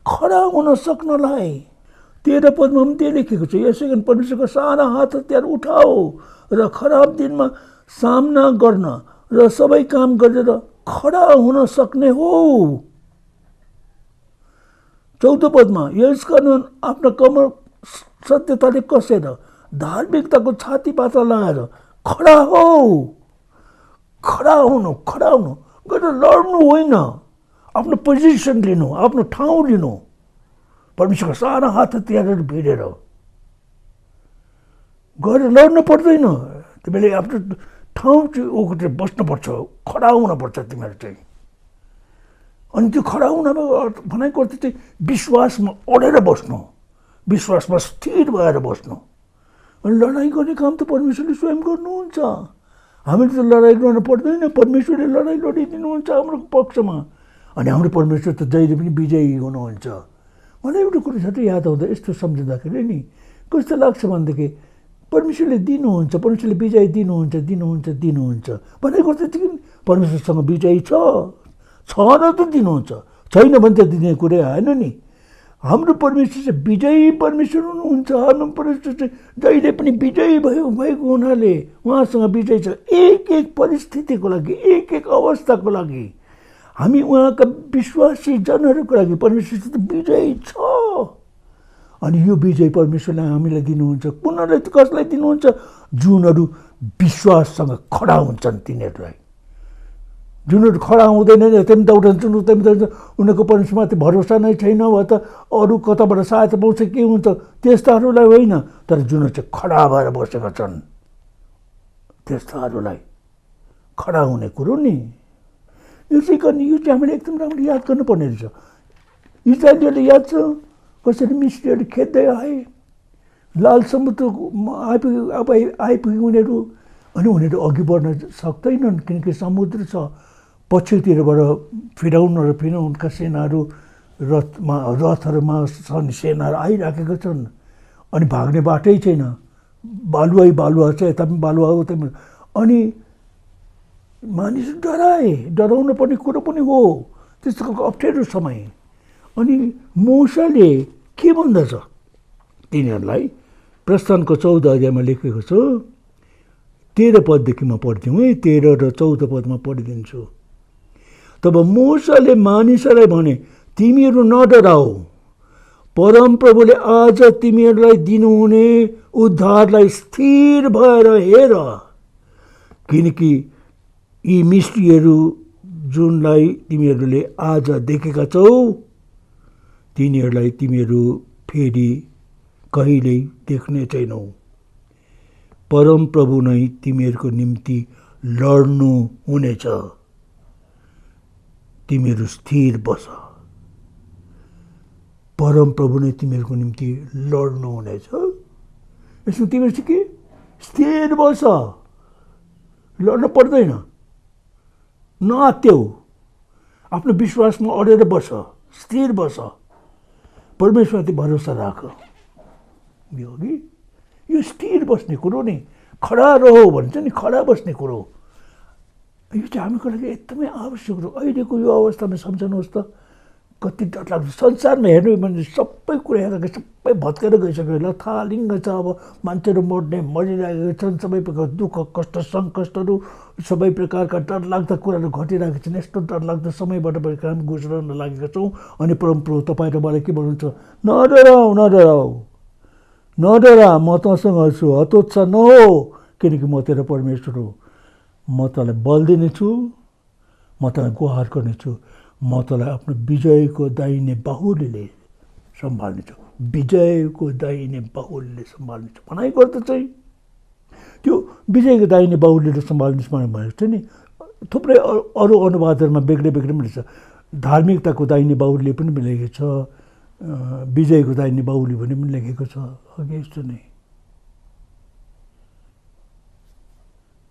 खडा हुन सक्नलाई। 13 पदमा पनि त्यही लेखेको छ, यसै कारण परमेश्वरको सारा हात हतियार उठाओ र खराब दिनमा सामना गर्न र सबै काम गरेर खडा हुन सक्ने हो। 14 पदमा, यस कारण आफ्नो कमर सत्यताले कसेर धार्मिकताको छातीपाता लगाएर खडा हो। खडा हुनु गरेर लड्नु होइन, आफ्नो पोजिसन लिनु, आफ्नो ठाउँ लिनु, परमेश्वरको सारा हात हतियारहरू भिडेर गएर लड्नु पर्दैन। तिमीले आफ्नो ठाउँ चाहिँ ओगटेर बस्नुपर्छ, खडा हुनुपर्छ तिमीहरू चाहिँ। अनि त्यो खडा हुन भनेको अर्थ चाहिँ विश्वासमा अडेर बस्नु, विश्वासमा स्थिर भएर बस्नु। अनि लडाइँ गर्ने काम त परमेश्वरले स्वयं गर्नुहुन्छ। हामीले त लडाइँ गर्न पर्दैन, परमेश्वरले लडाइँ लडिदिनुहुन्छ हाम्रो पक्षमा। अनि हाम्रो परमेश्वर त जहिले पनि विजयी हुनुहुन्छ। मलाई एउटा कुरो छ त याद आउँदा, यस्तो सम्झिँदाखेरि नि कस्तो लाग्छ भनेदेखि परमेश्वरले दिनुहुन्छ, परमेश्वरले विजय दिनुहुन्छ भनेको त परमेश्वरसँग विजय छ र त दिनुहुन्छ, छैन भने त दिने कुरै आएन नि। हाम्रो परमेश्वर चाहिँ विजयी परमेश्वर हुनुहुन्छ। हाम्रो परमेश्वर चाहिँ जहिले पनि विजयी भएको हुनाले उहाँसँग विजय छ। एक एक परिस्थितिको लागि, एक एक अवस्थाको लागि हामी उहाँका विश्वासी जनहरूको लागि परमेश्वर विजयी छ। अनि यो विजय परमेश्वरले हामीलाई दिनुहुन्छ। कुनलाई कसलाई दिनुहुन्छ? जुनहरू विश्वाससँग खडा हुन्छन् तिनीहरूलाई। जुनहरू खडा हुँदैन त्यही दौडन्छन्, उनीहरूको परमेश्वरमाथि भरोसा नै छैन, वा त अरू कताबाट सहायता पाउँछ के हुन्छ, त्यस्ताहरूलाई होइन। तर जुनहरू चाहिँ खडा भएर बसेका छन् त्यस्ताहरूलाई खडा हुने कुरो नि। यसै कारण यो चाहिँ हामीले एकदम राम्रो याद गर्नुपर्ने रहेछ। इजरायलीहरूले याद छ कसरी मिस्रीहरू खेद्दै आए, लाल समुद्रमा आइपुगे उनीहरू। अनि उनीहरू अघि बढ्न सक्दैनन् किनकि समुद्र छ। पछितिरबाट फिराउनका सेनाहरू रथहरूमा सेनाहरू आइराखेका छन्। अनि भाग्ने बाटै छैन, बालुवा छ, यता पनि बालुवा हो उता पनि। अनि मानिस डराउनु पर्ने कुरो पनि हो त्यस्तो अप्ठ्यारो समय। अनि मूसाले के भन्दछ तिनीहरूलाई प्रस्थानको 14 अध्यायमा लेखेको छ 13 पददेखि म पढ्थ्यौँ है 13 र 14 पदमा पढिदिन्छु। तब मूसाले मानिसहरूलाई भने तिमीहरू नडराऊ, परमप्रभुले आज तिमीहरूलाई दिनुहुने उद्धारलाई स्थिर भएर हेर, किनकि यी मिस्टीहरू जुनलाई तिमीहरूले आज देखेका छौ तिनीहरूलाई तिमीहरू फेरि कहिल्यै देख्ने छैनौ। परमप्रभु नै तिमीहरूको निम्ति लड्नु हुनेछ, तिमीहरू स्थिर बस। परमप्रभु नै तिमीहरूको निम्ति लड्नु हुनेछ। यसमा तिमीहरू चाहिँ के स्थिर बस, लड्न पर्दैन, नआत्त्यौ, आफ्नो विश्वासमा अडेर बस, स्थिर बस, परमेश्वरमाथि भरोसा राख। यो कि यो स्थिर बस्ने कुरो नि, खडा रहो भन्छ नि, खडा बस्ने कुरो, यो चाहिँ हामीको लागि एकदमै आवश्यक हो। अहिलेको यो अवस्थामा सम्झनुहोस् त कति डरलाग्दो। संसारमा हेर्नु भने सबै कुरा हेरेर सबै भत्केर गइसक्यो, लथालिङ्ग छ। अब मान्छेहरू मर्ने मरिरहेका छन्, सबै प्रकार दुःख कष्ट सङ्कष्टहरू, सबै प्रकारका डरलाग्दा कुराहरू घटिरहेका छन्। यस्तो डरलाग्दो समयबाट हामी गुज्रन लागेका छौँ। अनि परमप्रभु तपाईँ र मलाई के भन्नुहुन्छ? नडराऊ, नडराऊ, नडरा, म तँसँग छु, हतोत्साह नहो, किनकि म तेरो परमेश्वर हो। म तँलाई बल दिनेछु, म तँलाई गुहार गर्नेछु, म तँलाई आफ्नो विजयको दाहिने बाहुलीले सम्हाल्नेछु, विजयको दाहिने बाहुलीले सम्हाल्नेछु भनाइ गर्दछ। त्यो विजयको दाहिने बाहुलीले सम्हाल्नेछु भनेको चाहिँ नि थुप्रै अरू अनुवादहरूमा बेग्लै बेग्लै पनि छ। धार्मिकताको दाहिने बाहुलीले पनि लेखेको छ, विजयको दाहिने बाहुली भने पनि लेखेको छ। अघि यस्तो नै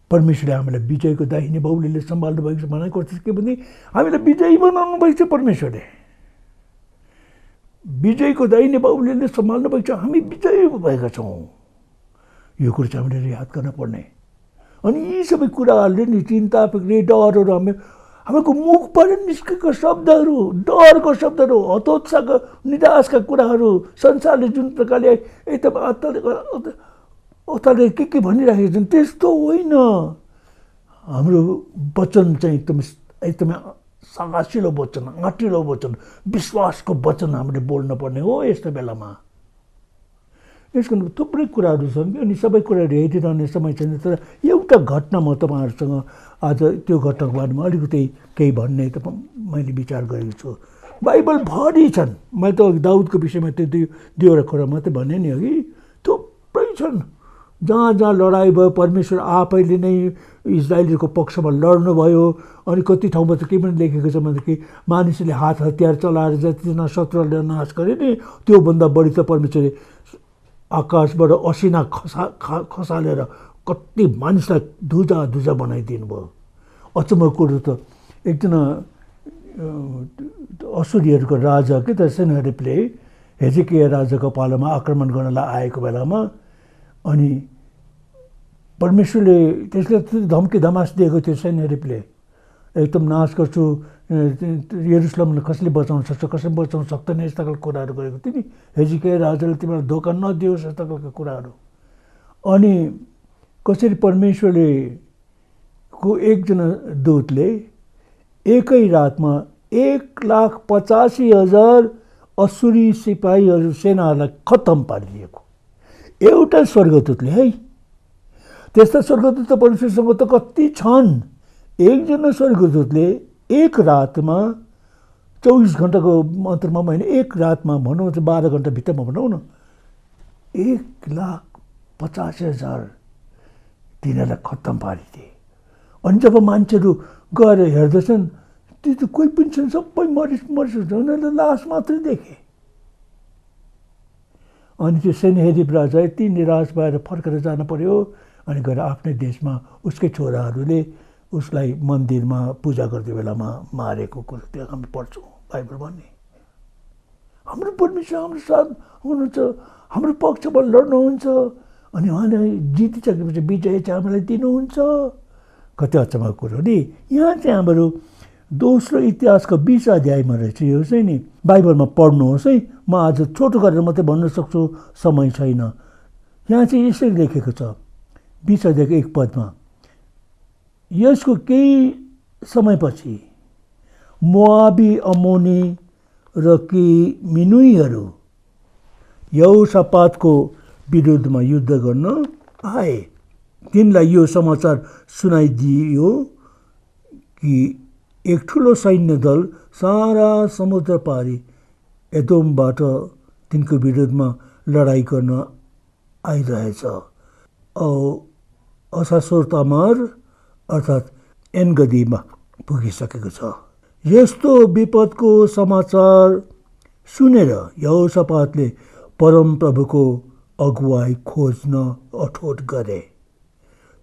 परमेश्वरले हामीलाई विजयको दाहिने बाहुलीले सम्हाल्नु भएको छ भनाइ गर्छ। के भने हामीलाई विजयी बनाउनु भएको छ परमेश्वरले, विजयको दाहिने बाहुलीले सम्हाल्नु भएको छ, हामी विजयी भएका छौँ। यो कुरो चाहिँ हामीले याद गर्न पर्ने। अनि यी सबै कुराहरूले नि चिन्ता फिक्री डरहरू हामीको मुखबाट निस्केका शब्दहरू, डरको शब्दहरू, हतोत्साहका निराशका कुराहरू, संसारले जुन प्रकारले एकदम अताले के भनिराखेको छन् त्यस्तो होइन। हाम्रो वचन चाहिँ एकदमै साहसिलो वचन, आँटिलो वचन, विश्वासको वचन हामीले बोल्न पर्ने हो यस्तो बेलामा। यसको थुप्रै कुराहरू छन् अनि सबै कुराहरू हेरिरहने समय छैन। तर एउटा घटना म तपाईँहरूसँग आज त्यो घटनाको बारेमा अलिकति केही भन्ने त मैले विचार गरेको छु। बाइबलभरि छन्, मैले त दाउदको विषयमा त्यो दुईवटा कुरा मात्रै भने नि अघि, थुप्रै छन् जहाँ जहाँ लडाइँ भयो परमेश्वर आफैले नै इजरायलीको पक्षमा लड्नुभयो। अनि कति ठाउँमा त के पनि लेखेको छ भनेदेखि मानिसले हात हतियार चलाएर जतिजना शत्रुहरूले नाश गरे नि त्योभन्दा बढी त परमेश्वरले आकाशबाट असिना खसालेर कति मानिसलाई धुजा धुजा बनाइदिनु भयो। अचम्मको कुरो त एकजना असुरीहरूको राजा के त सेनारिपले हेजेकिया राजाको पालोमा आक्रमण गर्नलाई आएको बेलामा अनि परमेश्वरले त्यसले धम्की धमास दिएको थियो सेनारिपले, एकदम नाश गर्छु, यरुसलेमलाई कसले बचाउन सक्छ, कसले बचाउन सक्दैन, यस्ता खालको कुराहरू गरेको थियो नि। हेजेकिया राजाले तिमीलाई धोका नदियोस् यस्ता खालको कुराहरू। अनि कसरी परमेश्वरले को एकजना दूतले एकै रातमा 1,85,000 असुरी सिपाहीहरू सेनाहरूलाई खत्तम पारिदिएको एउटा स्वर्गदूतले है। त्यस्ता स्वर्गदूत परमेश्वरसँग त कति छन्। एकजना स्वर्गदूतले एक रातमा 24 घन्टाको मन्त्रमा होइन, एक रातमा भनौँ 12 घन्टा भित्रमा भनौँ न 1,85,000 तिनीहरूलाई खत्तम पारिदिए। अनि जब मान्छेहरू गएर हेर्दछन् त्यो त कोही पनि छैन, सबै मरिसक्छ, उनीहरूले लास मात्रै देखे। अनि त्यो सेनाहेरिब राजा यति निराश भएर फर्केर जान पर्यो। अनि गएर आफ्नै देशमा उसकै छोराहरूले उसलाई मन्दिरमा पूजा गर्ने बेलामा मारेको कुरो त्यो हामी पढ्छौँ बाइबल भन्ने। हाम्रो परमेश्वर हाम्रो साथ हुनुहुन्छ, हाम्रो पक्षमा लड्नुहुन्छ अनि उहाँले जितिसकेपछि विजय चाहिँ हामीलाई दिनुहुन्छ। कति अचम्मको कुरो नि। यहाँ चाहिँ हाम्रो दोस्रो इतिहासको 20 अध्यायमा रहेछ यो चाहिँ नि बाइबलमा पढ्नुहोस् है। म आज छोटो गरेर मात्रै भन्न सक्छु, समय छैन। यहाँ चाहिँ यसरी लेखेको छ 20 अध्यायको 1 पदमा, यसको केही समयपछि मोआबी, अमोनी र केही मिनुईहरू यहोशापातको विरुद्धमा युद्ध गर्न आए। तिनलाई यो समाचार सुनाइदियो कि एक ठुलो सैन्य दल सारा समुद्र पारी एदोमबाट तिनको विरुद्धमा लडाइँ गर्न आइरहेछ। असासोर तमार अर्थात् एनगदीमा पुगिसकेको छ। यस्तो विपदको समाचार सुनेर यहोशापातले परमप्रभुको अगुवाई खोज्न अठोट गरे।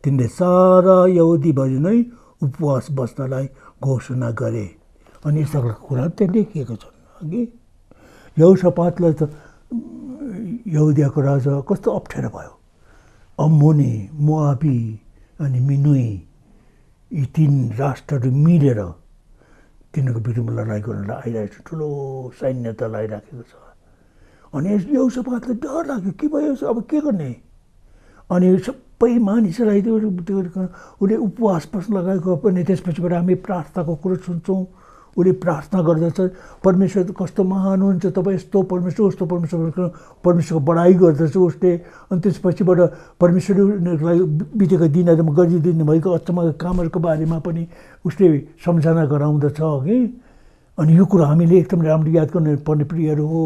तिनले सारा यहुदीभरि नै उपवास बस्नलाई घोषणा गरे। अनि यस्ता कुरा त्यहाँ लेखिएको छन्। अघि यहोशापातलाई त यहुदियाको राजा कस्तो अप्ठ्यारो भयो। अम्मोनी, मोआबी अनि मिनुई यी 3 राष्ट्रहरू मिलेर तिनीहरूको विरुद्धमा लडाइँ गर्नलाई आइरहेको छ। ठुलो सैन्य दल आइराखेको छ। अनि यहोशापातलाई डर लाग्यो, के भयो अब के गर्ने। अनि सबै मानिसहरूलाई उसले उपवास बस्न लगाएको। पनि त्यसपछिबाट हामी प्रार्थनाको कुरो सुन्छौँ। उसले प्रार्थना गर्दछ, परमेश्वर कस्तो महान हुन्छ, तपाईँ यस्तो परमेश्वर उस्तो परमेश्वरको बढाइ गर्दछ उसले। अनि त्यसपछिबाट परमेश्वरलाई बितेको दिनहरूमा गरिदिनु भएको अचम्मका कामहरूको बारेमा पनि उसले सम्झना गराउँदछ कि। अनि यो कुरो हामीले एकदम राम्रो याद गर्नुपर्ने प्रियहरू हो।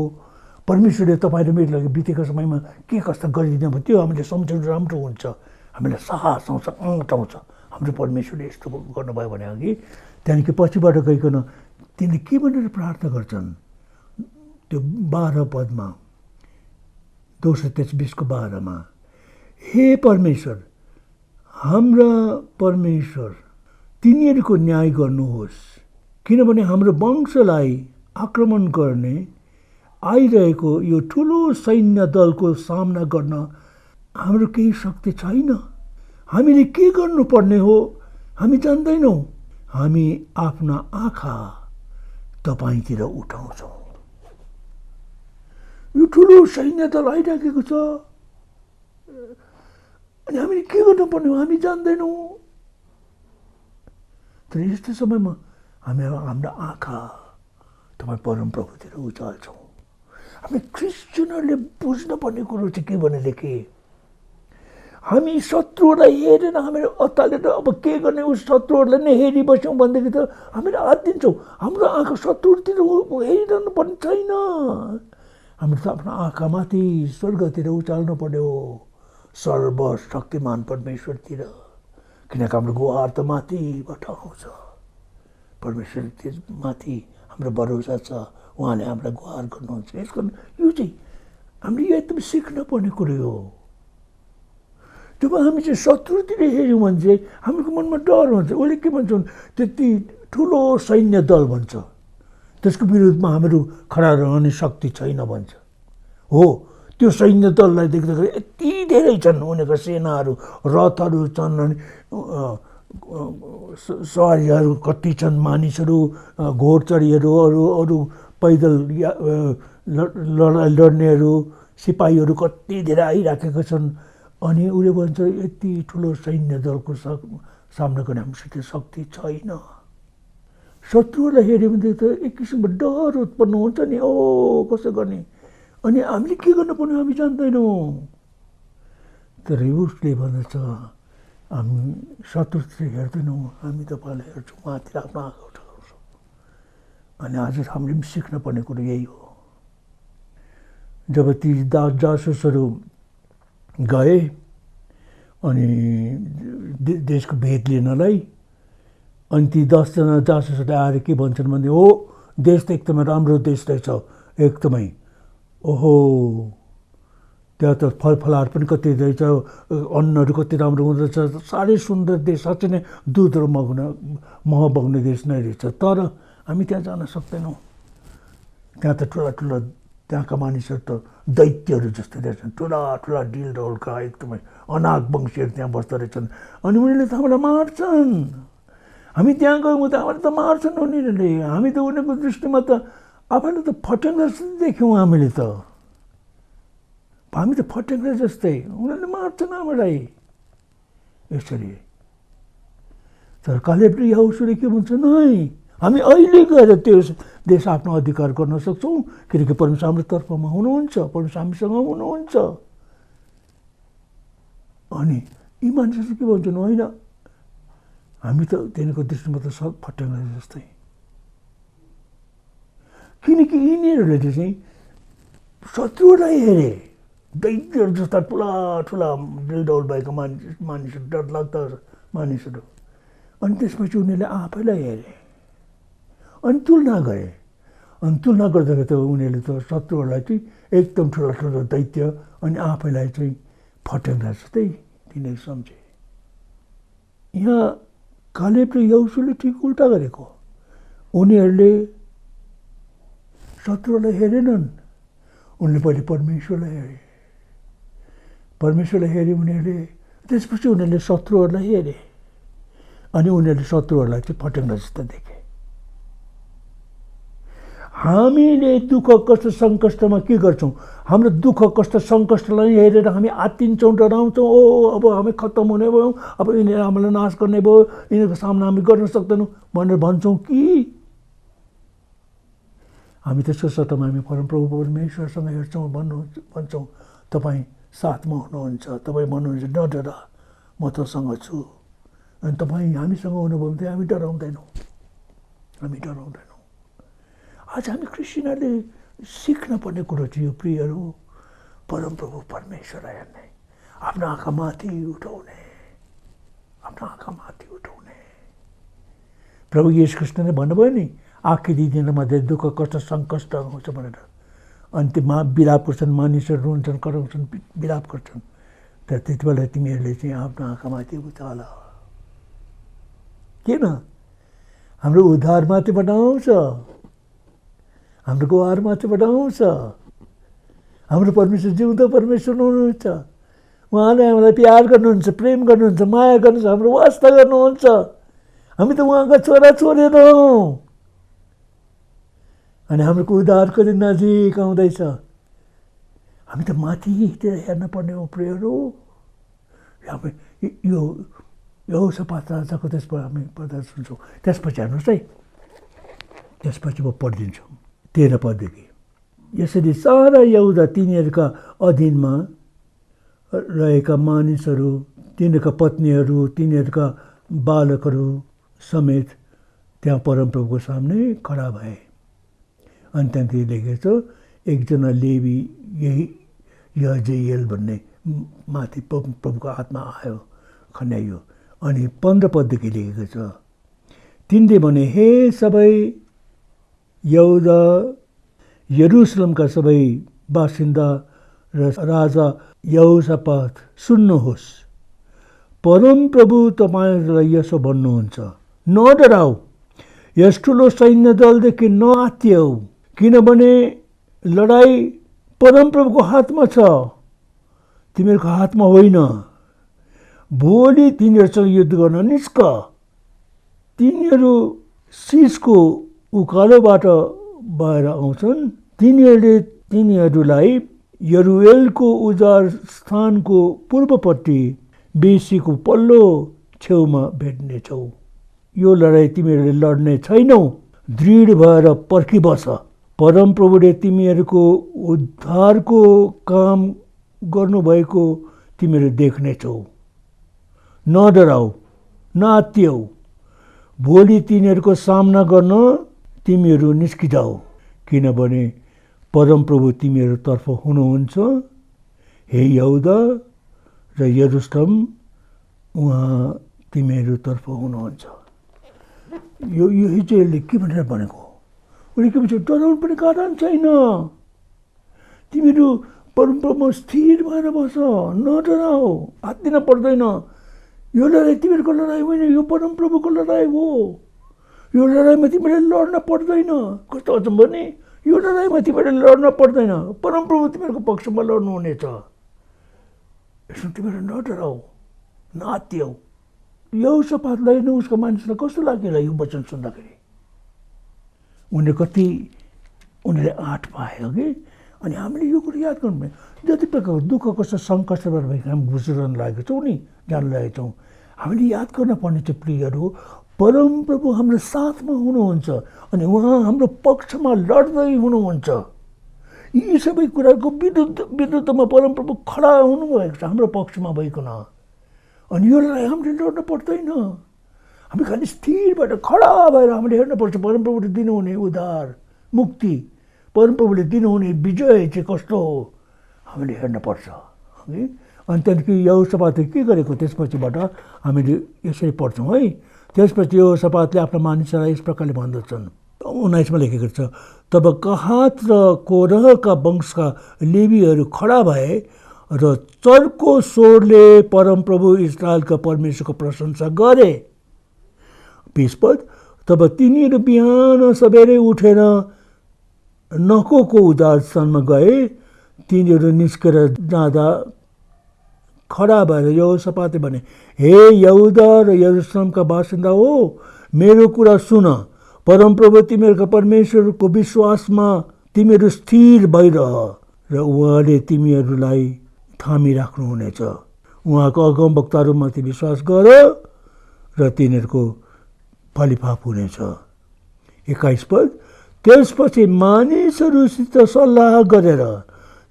परमेश्वरले तपाईँ र मेरो लागि बितेको समयमा के कस्तो गरिदिनु भयो त्यो हामीले सम्झाउनु राम्रो हुन्छ। हामीलाई साहस आउँछ, आँट आउँछ, हाम्रो परमेश्वरले यस्तो गर्नुभयो भने अघि। त्यहाँदेखि पछिबाट गइकन तिनले के भनेर प्रार्थना गर्छन् त्यो 12 पदमा, दोस्रो 23को 12मा, हे परमेश्वर, हाम्रा परमेश्वर, तिनीहरूको न्याय गर्नुहोस्, किनभने हाम्रो वंशलाई आक्रमण गर्ने आइरहेको यो ठुलो सैन्य दलको सामना गर्न हाम्रो केही शक्ति छैन। हामीले के गर्नुपर्ने हो हामी जान्दैनौँ। हामी आफ्ना आँखा तपाईँतिर उठाउँछौँ। यो ठुलो सैन्य दल आइराखेको छ अनि हामीले के गर्नुपर्ने हो हामी जान्दैनौँ। तर यस्तो समयमा हामी हाम्रा आँखा तपाईँ परमप्रभुतिर उचाल्छौँ। हामी क्रिस्चियनहरूले बुझ्नुपर्ने कुरो चाहिँ के भनेदेखि हामी शत्रुहरूलाई हेरेर हामीले अत्तालेर अब के गर्ने उस शत्रुहरूलाई नै हेरिबस्यौँ भनेदेखि त हामीले आत्तिन्छौँ। हाम्रो आँखा शत्रुतिर हेरिरहनु पर्ने छैन। हामीले त आफ्नो आँखा माथि स्वर्गतिर उचाल्नु पर्ने हो, सर्वशक्तिमान परमेश्वरतिर। किनकि हाम्रो गुहार त माथिबाट आउँछ। परमेश्वर माथि हाम्रो भरोसा छ, उहाँले हामीलाई गुहार गर्नुहुन्छ। यस कारण यो चाहिँ हामीले यो एकदम सिक्न पर्ने कुरो हो। जब हामी चाहिँ शत्रुतिर हेऱ्यौँ भने चाहिँ हाम्रो मनमा डर हुन्छ। उसले के भन्छ भने त्यति ठुलो सैन्य दल भन्छ, त्यसको विरुद्धमा हाम्रो खडा रहने शक्ति छैन भन्छ। हो, त्यो सैन्य दललाई देख्दाखेरि यति धेरै छन्, उनीहरूको सेनाहरू, रथहरू छन्, अनि सवारीहरू कति छन्, मानिसहरू, घोडचढीहरू, अरू पैदल लड्नेहरू, सिपाहीहरू कति धेरै आइराखेका छन्। अनि उसले भन्छ यति ठुलो सैन्य दलको सामना गर्ने हामीसित शक्ति छैन। शत्रुहरूलाई हेऱ्यो भने त एक किसिमको डर उत्पन्न हुन्छ नि, ओ कसो गर्ने। अनि हामीले के गर्नुपर्ने हामी जान्दैनौँ। तर उसले भन्दछ हामी शत्रुतिर हेर्दैनौँ, हामी तपाईँलाई हेर्छौँ, उहाँतिर आफ्नो आँखा उठाउँछौँ। अनि आज हामीले पनि सिक्नुपर्ने कुरो यही हो। जब ती जासुसहरू गए अनि देशको भेद लिनलाई, अनि ती 10जना जासुसहरूले आएर के भन्छन् भने हो देश त एकदमै राम्रो देश रहेछ, एकदमै ओहो त्यहाँ त फलफलार पनि कति रहेछ, अन्नहरू कति राम्रो हुँदो रहेछ, साह्रै सुन्दर देश, साँच्चै नै दुध र मह बग्ने देश नै रहेछ। तर हामी त्यहाँ जान सक्दैनौँ। त्यहाँ त ठुला ठुला त्यहाँका मानिसहरू त दैत्यहरू जस्तै रहेछन्, ठुला ठुला डिल डोलका एकदमै अनाग वंशीहरू त्यहाँ बस्दो रहेछन्। अनि उनीहरूले त हामीलाई मार्छन्, हामी त्यहाँ गयौँ त हामीलाई त मार्छन् उनीहरूले, हामी त उनीहरूको दृष्टिमा त आफैलाई त फट्याङ्ग्रा जस्तै देख्यौँ हामीले त, हामी त फट्याङ्ग्रा जस्तै, उनीहरूले मार्छन् हामीलाई यसरी। तर कालेबले यहोशूले के भन्छ, नै हामी अहिले गएर त्यो देश आफ्नो अधिकार गर्न सक्छौँ, किनकि परमेश्वर हाम्रो तर्फमा हुनुहुन्छ, परमेश्वर हामीसँग हुनुहुन्छ। अनि यी मान्छेहरू के भन्छन्, होइन हामी त तिनीहरूको दृष्टिमा त सब फट्याङ्ग्रा जस्तै, किनकि यिनीहरूले चाहिँ शत्रुलाई हेरे, दैत्यहरू जस्ता ठुला ठुला दिलडौल भएका मानिसहरू, डरलाग्दा मानिसहरू। अनि त्यसपछि उनीहरूले आफैलाई हेरे अनि तुलना गरे, अनि तुलना गर्दाखेरि त उनीहरूले त शत्रुहरूलाई चाहिँ एकदम ठुला ठुलो दैत्य अनि आफैलाई चाहिँ फट्याङ्ग्रा जस्तै तिनीहरू सम्झे। यहाँ कालेब र यहोशूले ठिक उल्टा गरेको, उनीहरूले शत्रुलाई हेरेनन्, उनले पहिले परमेश्वरलाई हेरे, परमेश्वरलाई हेरे उनीहरूले, त्यसपछि उनीहरूले शत्रुहरूलाई हेरे अनि उनीहरूले शत्रुहरूलाई चाहिँ फट्याङ्ग्रा जस्तो देखे। हामीले दुःख कष्ट सङ्कष्टमा के गर्छौँ, हाम्रो दुःख कष्ट सङ्कष्टलाई हेरेर हामी आत्तिन्छौँ, डराउँछौँ, ओ अब हामी खत्तम हुने भयौँ, अब यिनीहरू हामीलाई नाश गर्ने भयो, यिनीहरूको सामना हामी गर्न सक्दैनौँ भनेर भन्छौँ कि हामी त्यसको सट्टामा हामी परमप्रभु परमेश्वरसँग हेर्छौँ, भन्छौँ तपाईँ साथमा हुनुहुन्छ, तपाईँ भन्नुहुन्छ नडरा म तसँग छु, अनि तपाईँ हामीसँग हुनुभयो भने हामी डराउँदैनौँ, हामी डराउँदैनौँ। आज हामी क्रिस्चियनहरूले सिक्न पर्ने कुरो चाहिँ यो प्रियहरू, परमप्रभु परमेश्वरलाई हेर्ने, आफ्नो आँखा माथि उठाउने, आफ्नो आँखा माथि उठाउने। प्रभु येशू कृष्णले भन्नुभयो नि, आखिरी दिनमा धेरै दुःख कष्ट सङ्कष्ट आउँछ भनेर, अनि त्यो बिलाप गर्छन्, मानिसहरू रुन्छन्, कराउँछन्, बिलाप गर्छन्, तर त्यति बेला तिमीहरूले चाहिँ आफ्नो आँखा माथि उचाल। किन? हाम्रो उद्धार माथिबाट आउँछ, हाम्रो गुहार माथिबाट आउँछ, हाम्रो परमेश्वर जिउँदो परमेश्वर हुनुहुन्छ, उहाँले हामीलाई प्यार गर्नुहुन्छ, प्रेम गर्नुहुन्छ, माया गर्नुहुन्छ, हाम्रो वास्ता गर्नुहुन्छ, हामी त उहाँका छोरा छोरीहरू हौँ, अनि हाम्रो उद्धार कति नजिक आउँदैछ। हामी त माथितिर हेर्न पर्ने हो प्रियहरू। यो यहोसापात राजाको त्यसबाट हामी पढ्दा सुन्छौँ। त्यसपछि हेर्नुहोस् है, त्यसपछि म पढिदिन्छु 13 पददेखि। यसरी सारा यहुदा तिनीहरूका अधीनमा रहेका मानिसहरू, तिनीहरूका पत्नीहरू, तिनीहरूका बालकहरू समेत त्यहाँ परमप्रभुको सामने खडा भए। अनि त्यहाँदेखि लेखेको छ, एकजना लेवी यही यहजेयल भन्ने माथि प्रभुको आत्मा आयो, खन्याइयो। अनि 15 पददेखि लेखेको छ, तिनले भने, हे सबै यहुदा यरुसलेमका सबै बासिन्दा र राजा यहोसापात सुन्नुहोस्, परमप्रभु तपाईँहरूलाई यसो भन्नुहुन्छ, नडराऊ, यस ठुलो सैन्य दलदेखि नआत्तियौ, किनभने लडाइँ परमप्रभुको हातमा छ, तिमीहरूको हातमा होइन। भोलि तिनीहरूसँग युद्ध गर्न निस्क। तिनीहरू शीषको उकालोबाट भएर आउँछन्, तिनीहरूले तिनीहरूलाई यरुएलको उजार स्थानको पूर्वपट्टि बेसीको पल्लो छेउमा भेट्नेछौ। यो लडाइँ तिमीहरूले लड्ने छैनौ, दृढ भएर पर्खिबस। परमप्रभुले तिमीहरूको उद्धारको काम गर्नुभएको तिमीहरू देख्नेछौ। नडराऊ, नआत्तियौ। भोलि तिनीहरूको सामना गर्न तिमीहरू निस्किजाऊ, किनभने परमप्रभु तिमीहरूतर्फ हुनुहुन्छ। हे यहुदा र यरुसलेम, उहाँ तिमीहरूतर्फ हुनुहुन्छ। यो हिजोले के भनेर भनेको? उनीहरू के भन्छ? डराउनु पनि कारण छैन, तिमीहरू परमप्रभुमा स्थिर भएर बस, नडराऊ, आत्तिन पर्दैन। यो लडाइँ तिमीहरूको लडाइँ होइन, यो परमप्रभुको लडाइँ हो। यो लडाइँमा तिमीहरूले लड्न पर्दैन। कस्तो अचम्म नि, यो लडाइँमा तिमीहरूले लड्न पर्दैन, परमप्रभु तिमीहरूको पक्षमा लड्नुहुनेछ। यसमा तिमीहरू नडराऊ, नआत्तियौ। यहोसापातलाई नै उसको मानिसलाई कस्तो लाग्यो यो वचन सुन्दाखेरि? उनीहरूले आँट पायो कि। अनि हामीले यो कुरो याद गर्नुपर्ने, जति प्रकारको दुःख कष्ट सङ्कटबाट भएको हामी गुज्रन लागेको छौँ नि, जान लागेको छौँ, हामीले याद गर्न पर्ने चाहिँ प्रियहरू, परमप्रभु हाम्रो साथमा हुनुहुन्छ अनि उहाँ हाम्रो पक्षमा लड्दै हुनुहुन्छ। यी सबै कुराको विरुद्धमा परमप्रभु खडा हुनुभएको छ हाम्रो पक्षमा भइकन। अनि यो लडाइँ हामीले लड्नु पर्दैन, हामी खालि स्थिरबाट खडा भएर हामीले हेर्नुपर्छ परमप्रभुले दिनुहुने उद्धार मुक्ति, परमप्रभुले दिनुहुने विजय चाहिँ कस्तो हो हामीले हेर्नुपर्छ है। अनि त्यहाँदेखि यहोसापातले के गरेको त्यसपछिबाट हामीले यसरी पढ्छौँ है। त्यसपछि यहोसापातले आफ्ना मानिसहरूलाई यस प्रकारले भन्दछन्, 19मा लेखेको छ, तब कहात र कोरहका वंशका लेवीहरू खडा भए र चर्को स्वरले परमप्रभु इस्राएलका परमेश्वरको प्रशंसा गरे। 20 पद, तब तिनीहरू बिहान सबेरै उठेर नकोको उदार स्थानमा गए। तिनीहरू निस्केर जाँदा खडा भएर यहोसापातले भने, हे यहुदा र यरुशलेमका बासिन्दा हो, मेरो कुरा सुन। परमप्रभु तिमीहरूका परमेश्वरको विश्वासमा तिमीहरू स्थिर भइरह र उहाँले तिमीहरूलाई थामिराख्नुहुनेछ। उहाँको अगमवक्ताहरूमाथि विश्वास गर र तिनीहरूको फलिफाप हुनेछ। 21 पद, त्यसपछि मानिसहरूसित सल्लाह गरेर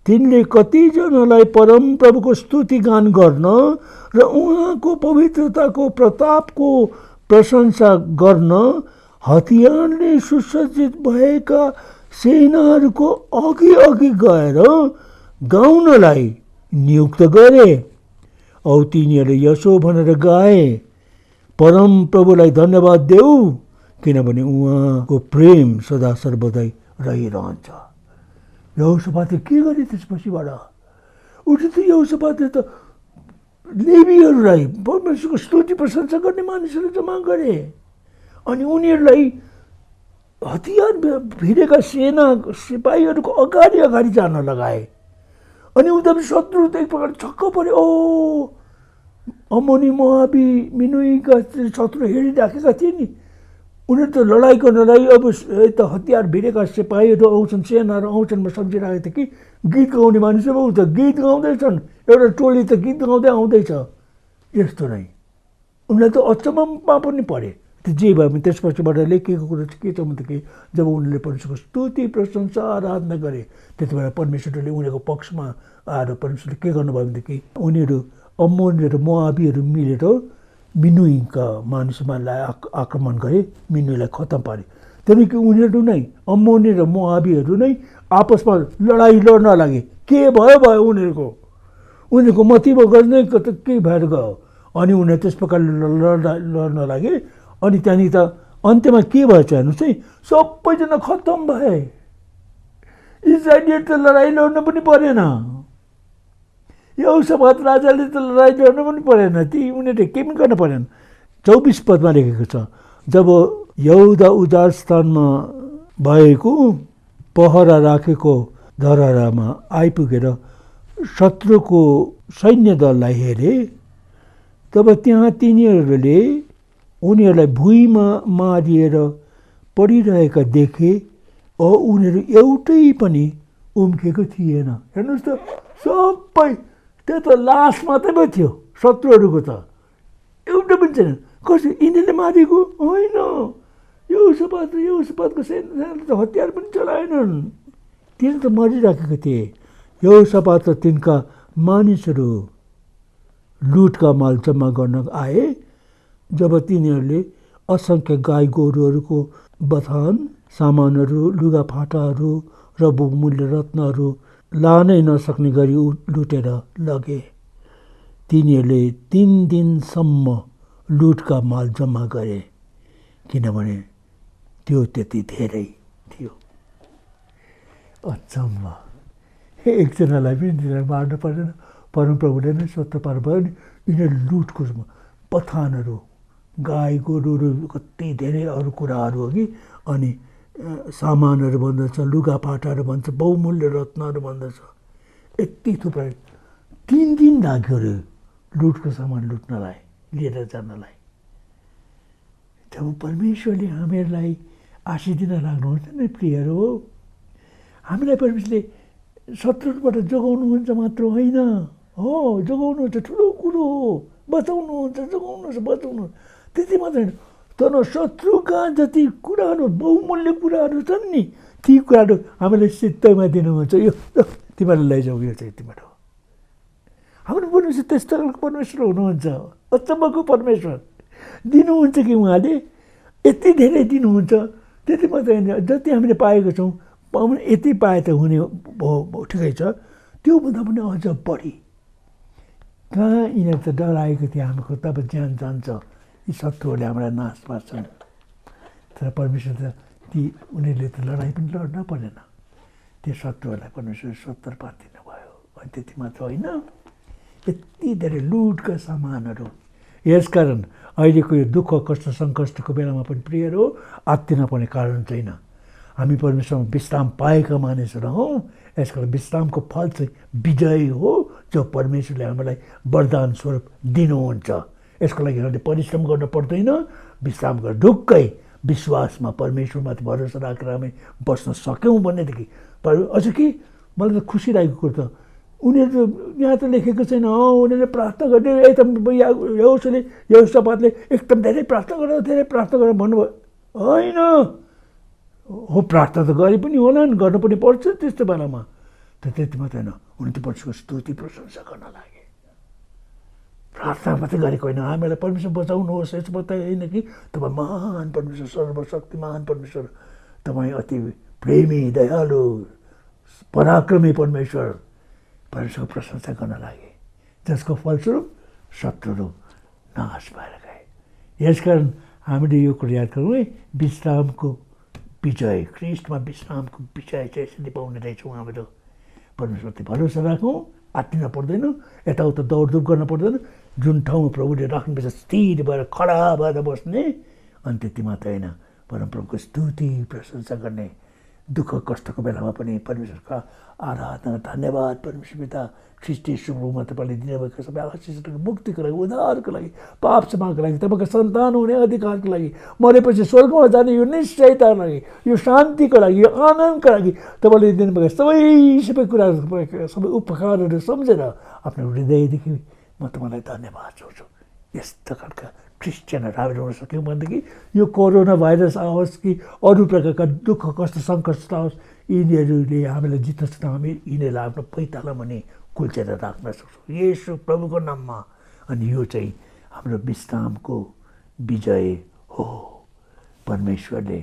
तिनले कतिजनालाई परमप्रभुको स्तुति गान गर्न र उहाँको पवित्रताको प्रतापको प्रशंसा गर्न हतियारले सुसज्जित भएका सेनाहरूको अघि अघि गएर गाउनलाई नियुक्त गरे। औ तिनीहरूले यसो भनेर गाए, परमप्रभुलाई धन्यवाद देऊ किनभने उहाँको प्रेम सदा सर्वदै रहिरहन्छ। यहोसापातले के गरे त्यसपछिबाट? उठ्यो त यहोसापातले त लेवीहरूलाई परमेश्वरको स्तुति प्रशंसा गर्ने मानिसहरू जम्मा गरे अनि उनीहरूलाई हतियार भिरेका सेना सिपाहीहरूको अगाडि अगाडि जान लगाए। अनि उता शत्रु त एक प्रकार छक्क पऱ्यो, ओ अम्मोनी मोआबी मिनुईका शत्रु हेरिराखेका थिए नि, उनीहरू त लडाइँ गर्नलाई अब यता हतियार भिरेका सिपाहीहरू आउँछन्, सेनाहरू आउँछन् म सम्झिरहेको थिएँ कि गीत गाउने मानिसहरू त गीत गाउँदैछन्, एउटा टोली त गीत गाउँदै आउँदैछ। यस्तो नै उनीलाई त अचम्ममा पनि परे। जे भए पनि त्यसपछिबाट लेखिएको कुरो चाहिँ के छ भनेदेखि जब उनीहरूले परमेश्वरको स्तुति प्रशंसा आराधना गरे त्यति बेला परमेश्वरले उनीहरूको पक्षमा आएर परमेश्वरले के गर्नुभयो भनेदेखि उनीहरू अम्मोनी र मोआबीहरू मिलेर मिनुईका मानिसहरूलाई आक्रमण गरे, मिनुईलाई खतम पारे। त्यहाँदेखि उनीहरू नै अम्मोनी र मोआबीहरू नै आपसमा लडाइँ लड्न लागे। के भयो उनीहरूको मतिमा गर्नै के भएर गयो। अनि उनीहरू त्यस प्रकारले लड्न लागे। अनि त्यहाँदेखि त अन्त्यमा के भएछ हेर्नुहोस् है, सबैजना खत्तम भए। इस्राएलीहरू त लडाइँ लड्न पनि परेन, यहोसापात राजाले त लडाइँ लड्न पनि परेन, ती उनीहरूले केही पनि गर्न परेन। 24 पदमा लेखेको छ, जब यहुदा उजाड स्थानमा भएको पहरा राखेको धरहरामा आइपुगेर शत्रुको सैन्य दललाई हेरे, तब त्यहाँ तिनीहरूले उनीहरूलाई भुइँमा मारिएर पडिरहेका देखे। उनीहरू एउटै पनि उम्केको थिएन। हेर्नुहोस् त, सबै त्यो त लास मात्रै पो थियो शत्रुहरूको, त एउटा पनि छैन। कसरी यिनीहरूले मारेको होइन, यहोसापातको सेनाले त हतियार पनि चलाएनन्, तिनीहरू त मरिराखेको थिए। यहोसापात र तिनका मानिसहरू लुटका माल जम्मा गर्न आए। जब तिनीहरूले असङ्ख्य गाई गोरुहरूको बथान सामानहरू, लुगाफाटाहरू र बहुमूल्य रत्नहरू लानै नसक्ने गरी लुटेर लगे। तिनीहरूले 3 दिनसम्म लुटका माल जम्मा गरे किनभने त्यो त्यति धेरै थियो। अचम्म, एकजनालाई पनि तिनीहरू मार्नु परेन, परमप्रभुले नै स्वतः पार्नु भयो। नि यिनीहरू लुटको बथानहरू, गाई गोरुहरू, कति धेरै अरू कुराहरू हो कि, अनि सामानहरू भन्दछ, लुगाफाटाहरू भन्छ, बहुमूल्य रत्नहरू भन्दछ, यति थुप्रै। 3 दिन लाग्यो अरे लुटको सामान लुट्नलाई, लिएर जानलाई। जब परमेश्वरले हामीहरूलाई आशिष दिन लाग्नुहुन्छ नि प्रियहरू, हामीलाई परमेश्वरले शत्रुबाट जोगाउनुहुन्छ मात्र होइन, हो जोगाउनुहुन्छ, ठुलो कुरो हो, बचाउनुहुन्छ, जोगाउनुहुन्छ, बचाउनुहुन्छ, त्यति मात्र होइन, तर शत्रुका जति कुराहरू बहुमूल्य कुराहरू छन् नि, ती कुराहरू हामीलाई सित्तैमा दिनुहुन्छ। यो तिमीहरूले लैजाऊ, यो चाहिँ तिमीहरू। हाम्रो परमेश्वर त्यस्तो खालको परमेश्वर हुनुहुन्छ, अचम्मको परमेश्वर। दिनुहुन्छ कि उहाँले यति धेरै दिनुहुन्छ, त्यति मात्रै होइन, जति हामीले पाएको छौँ यति पाए त हुने ठिकै छ, त्योभन्दा पनि अझ बढी। कहाँ यिनीहरू त डराएको थियो, हाम्रो तब ज्यान जान्छ, यी शत्रुहरूले हामीलाई नाश पार्छन्। तर परमेश्वर त ती उनीहरूले त लडाइँ पनि लड्न परेन, त्यो शत्रुहरूलाई परमेश्वर 70 पारिदिनु भयो। अनि त्यति मात्र होइन, यति धेरै लुटका सामानहरू। यसकारण अहिलेको यो दुःख कष्ट सङ्कष्टको बेलामा पनि प्रियहरू आत्तिन पर्ने कारण छैन। हामी परमेश्वरमा विश्राम पाएका मानिसहरू हौँ। यसकारण विश्रामको फल चाहिँ विजय हो, जो परमेश्वरले हामीलाई वरदान स्वरूप दिनुहुन्छ। यसको लागि हामीले परिश्रम गर्न पर्दैन, विश्राम गरेर ढुक्कै विश्वासमा परमेश्वरमाथि भरोसा राखेर हामी बस्न सक्यौँ भनेदेखि अझ के मलाई त खुसी लागेको कुरो त उनीहरू यहाँ त लेखेको छैन, उनीहरूले प्रार्थना गर्ने एकदम यहोसापातले एकदम धेरै प्रार्थना गरेर भन्नुभयो, होइन हो, प्रार्थना त गरे पनि होला नि, गर्नु पनि पर्छ त्यस्तो बेलामा। तर त्यति मात्रै होइन, उनी त्यो परमेश्वरको स्तुति प्रशंसा गर्न लागे। प्रार्थना मात्रै गरेको होइन, हामीलाई परमेश्वर बचाउनुहोस्, यस्तो मात्रै होइन कि तपाईँ महान परमेश्वर, सर्वशक्तिमान परमेश्वर, तपाईँ अति प्रेमी, दयालु, पराक्रमी परमेश्वर, परमेश्वरको प्रशंसा गर्न लागे, जसको फलस्वरूप शत्रुहरू नाश भएर गए। यसकारण हामीले यो कुरो याद गरौँ है, विश्रामको विजय, ख्रिस्टमा विश्रामको विजय चाहिँ यसरी पाउने रहेछौँ। हामीहरू परमेश्वरले भरोसा राखौँ, आत्तिन पर्दैन, यताउता दौडधुप गर्न पर्दैन, जुन ठाउँमा प्रभुले राख्नुपर्छ स्थिर भएर खडा भएर बस्ने। अनि त्यति मात्रै होइन, परमप्रभुको स्तुति प्रशंसा गर्ने, दुःख कष्टको बेलामा पनि परमेश्वरका आराधना, धन्यवाद परमेश्वर पिता, ख्रिस्ट येशूमा तपाईँले दिनुभएको सबै आशिषहरूको मुक्तिको लागि, उद्धारको लागि, पाप क्षमाको लागि, तपाईँको सन्तान हुने अधिकारको लागि, मरेपछि स्वर्गमा जाने यो निश्चयताको लागि, यो शान्तिको लागि, यो आनन्दको लागि तपाईँले दिनुभएको सबै कुराहरू, सबै उपकारहरू सम्झेर आफ्नो हृदयदेखि म तपाईँलाई धन्यवाद दिन्छु। यस्ता खालका क्रिस्चियनहरू हामीहरू हुन सक्यौँ भनेदेखि यो कोरोना भाइरस आओस् कि अरू प्रकारका दुःख कष्ट सङ्कष्ट आओस्, यिनीहरूले हामीलाई जित्न सक्छ। हामी यिनीहरूलाई आफ्नो पैतालामा नि कुल्चेर राख्न सक्छौँ येशू प्रभुको नाममा। अनि यो चाहिँ हाम्रो विश्रामको विजय हो। परमेश्वरले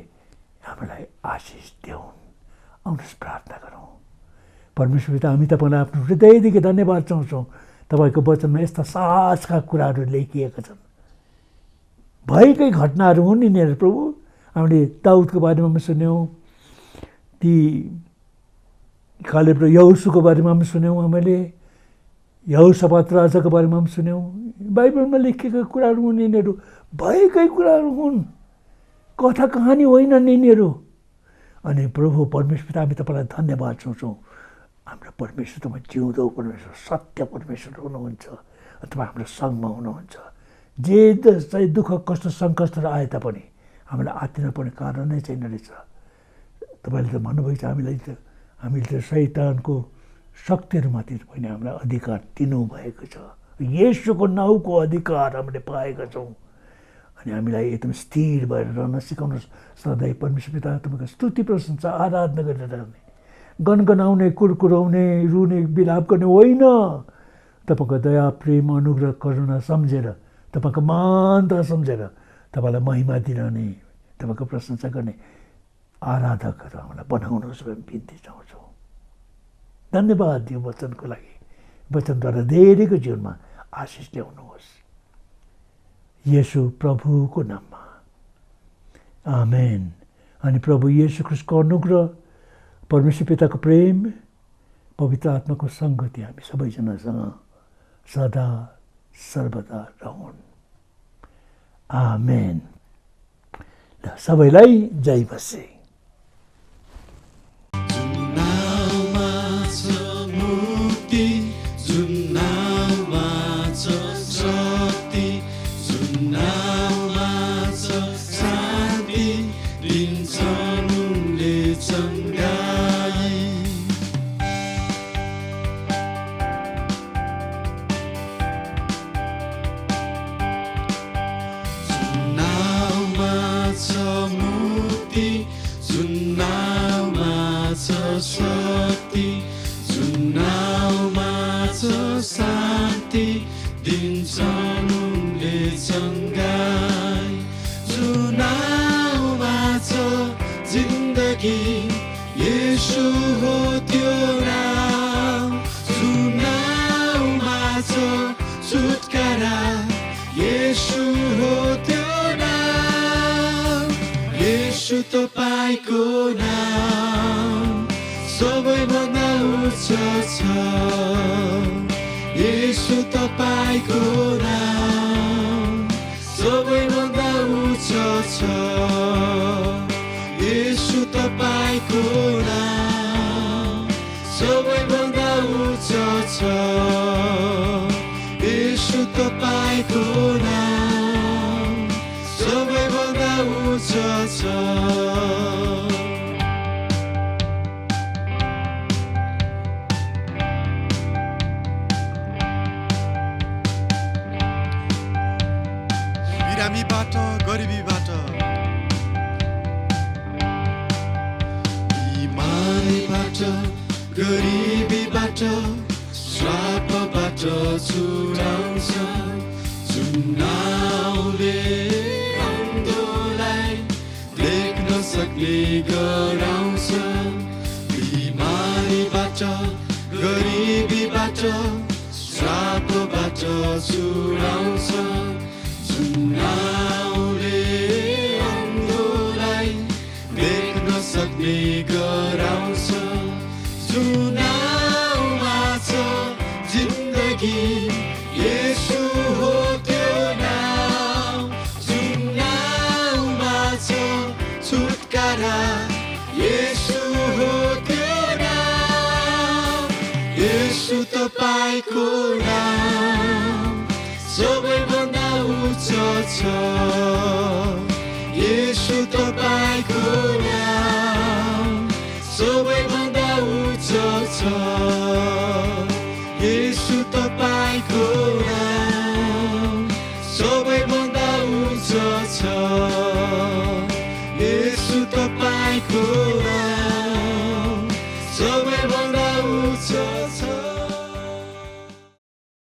हामीलाई आशिष देऊन्। आउनुहोस् प्रार्थना गरौँ। परमेश्वर पिता, हामी तपाईँलाई आफ्नो हृदयदेखि धन्यवाद चाहन्छौँ। तपाईँको वचनमा यस्ता साहसका कुराहरू लेखिएका छन्, भएकै घटनाहरू हुन् यिनीहरू प्रभु। हामीले दाउदको बारेमा पनि सुन्यौँ, ती कालेब र यहोशूको बारेमा पनि सुन्यौँ, हामीले यहोसापात राजाको बारेमा पनि सुन्यौँ। बाइबलमा लेखिएका कुराहरू हुन्, यिनीहरू भएकै कुराहरू हुन्, कथा कहानी होइनन् यिनीहरू। अनि प्रभु परमेश्वर पिता, हामी तपाईँलाई धन्यवाद चाहन्छौँ। हाम्रो परमेश्वर तपाईँ जिउँदो परमेश्वर, सत्य परमेश्वर हुनुहुन्छ। तपाईँ हाम्रो सङ्गमा हुनुहुन्छ। जे चाहिँ दुःख कष्ट सङ्कष्टहरू आए तापनि हामीलाई आत्तिन पर्ने कारण नै छैन रहेछ। तपाईँले त भन्नुभएको छ, हामीले त शैतानको शक्तिहरूमाथि पनि हामीलाई अधिकार दिनुभएको छ। येशूको नाउँको अधिकार हामीले पाएका छौँ। अनि हामीलाई एकदम स्थिर भएर रहन सिकाउनुहोस्। सधैँ परमेश्वर पिता तपाईँको स्तुति प्रशंसा आराधना गरेर रहने, गनगनाउने, कुरकुराउने, रुने, विलाप गर्ने होइन। तपाईँको दया प्रेम अनुग्रह करुणा सम्झेर, तपाईँको महानता सम्झेर तपाईँलाई महिमा दिने, तपाईँको प्रशंसा गर्ने आराधकहरू हामीलाई बनाउनुहोस् भनी बिन्ती चाहन्छौँ। धन्यवाद दियो वचनको लागि। वचनद्वारा धेरैको जीवनमा आशिष ल्याउनुहोस् येशू प्रभुको नाममा, आमेन। अनि प्रभु येशू ख्रिस्टको अनुग्रह, परमेश्वर पिताको प्रेम, पवित्र आत्माको सङ्गति हामी सबैजनासँग सदा सर्वदा रहन्। आमेन। ल सबैलाई जय बसे। शक्ति, जुन नाममा छ दिन्छन् उनले चङ्गाई मुक्ति जुन नाउँमा छ शक्ति जुन नाउँमा छ शान्ति दिन्छन् उनले चङ्गाई जुन नाउँमा छ जिन्दगी येशू हो त्यो नाम जुन नाउँमा छ छुटकारा येशू हो त्यो येशू तपाईको नाम सबैभन्दा उच्च छ येशू तपाईको नाम सबैभन्दा उच्च छ येशू तपाईको नाम सबैभन्दा उच्च छ येशू तपाईको नाम सबैभन्दा उच्च छ बिरामीबाट गरिबीबाट बिमारीबाट गरिबीबाट श्रापबाट छुटाउँछ जुन नाउँले अन्धोलाई देख्न सक्ने गराउँछ बिमारीबाट गरिबीबाट श्रापबाट छुटाउँछ जुन नाउँले अन्धोलाई देख्न सक्ने गराउँछ जुन नाउँमा छ जिन्दगी येशू हो त्यो नाम जुन नाउँमा छ छुटकारा येशू हो त्यो नाम येशू तपाईको नाम सबैभन्दा उच्च छ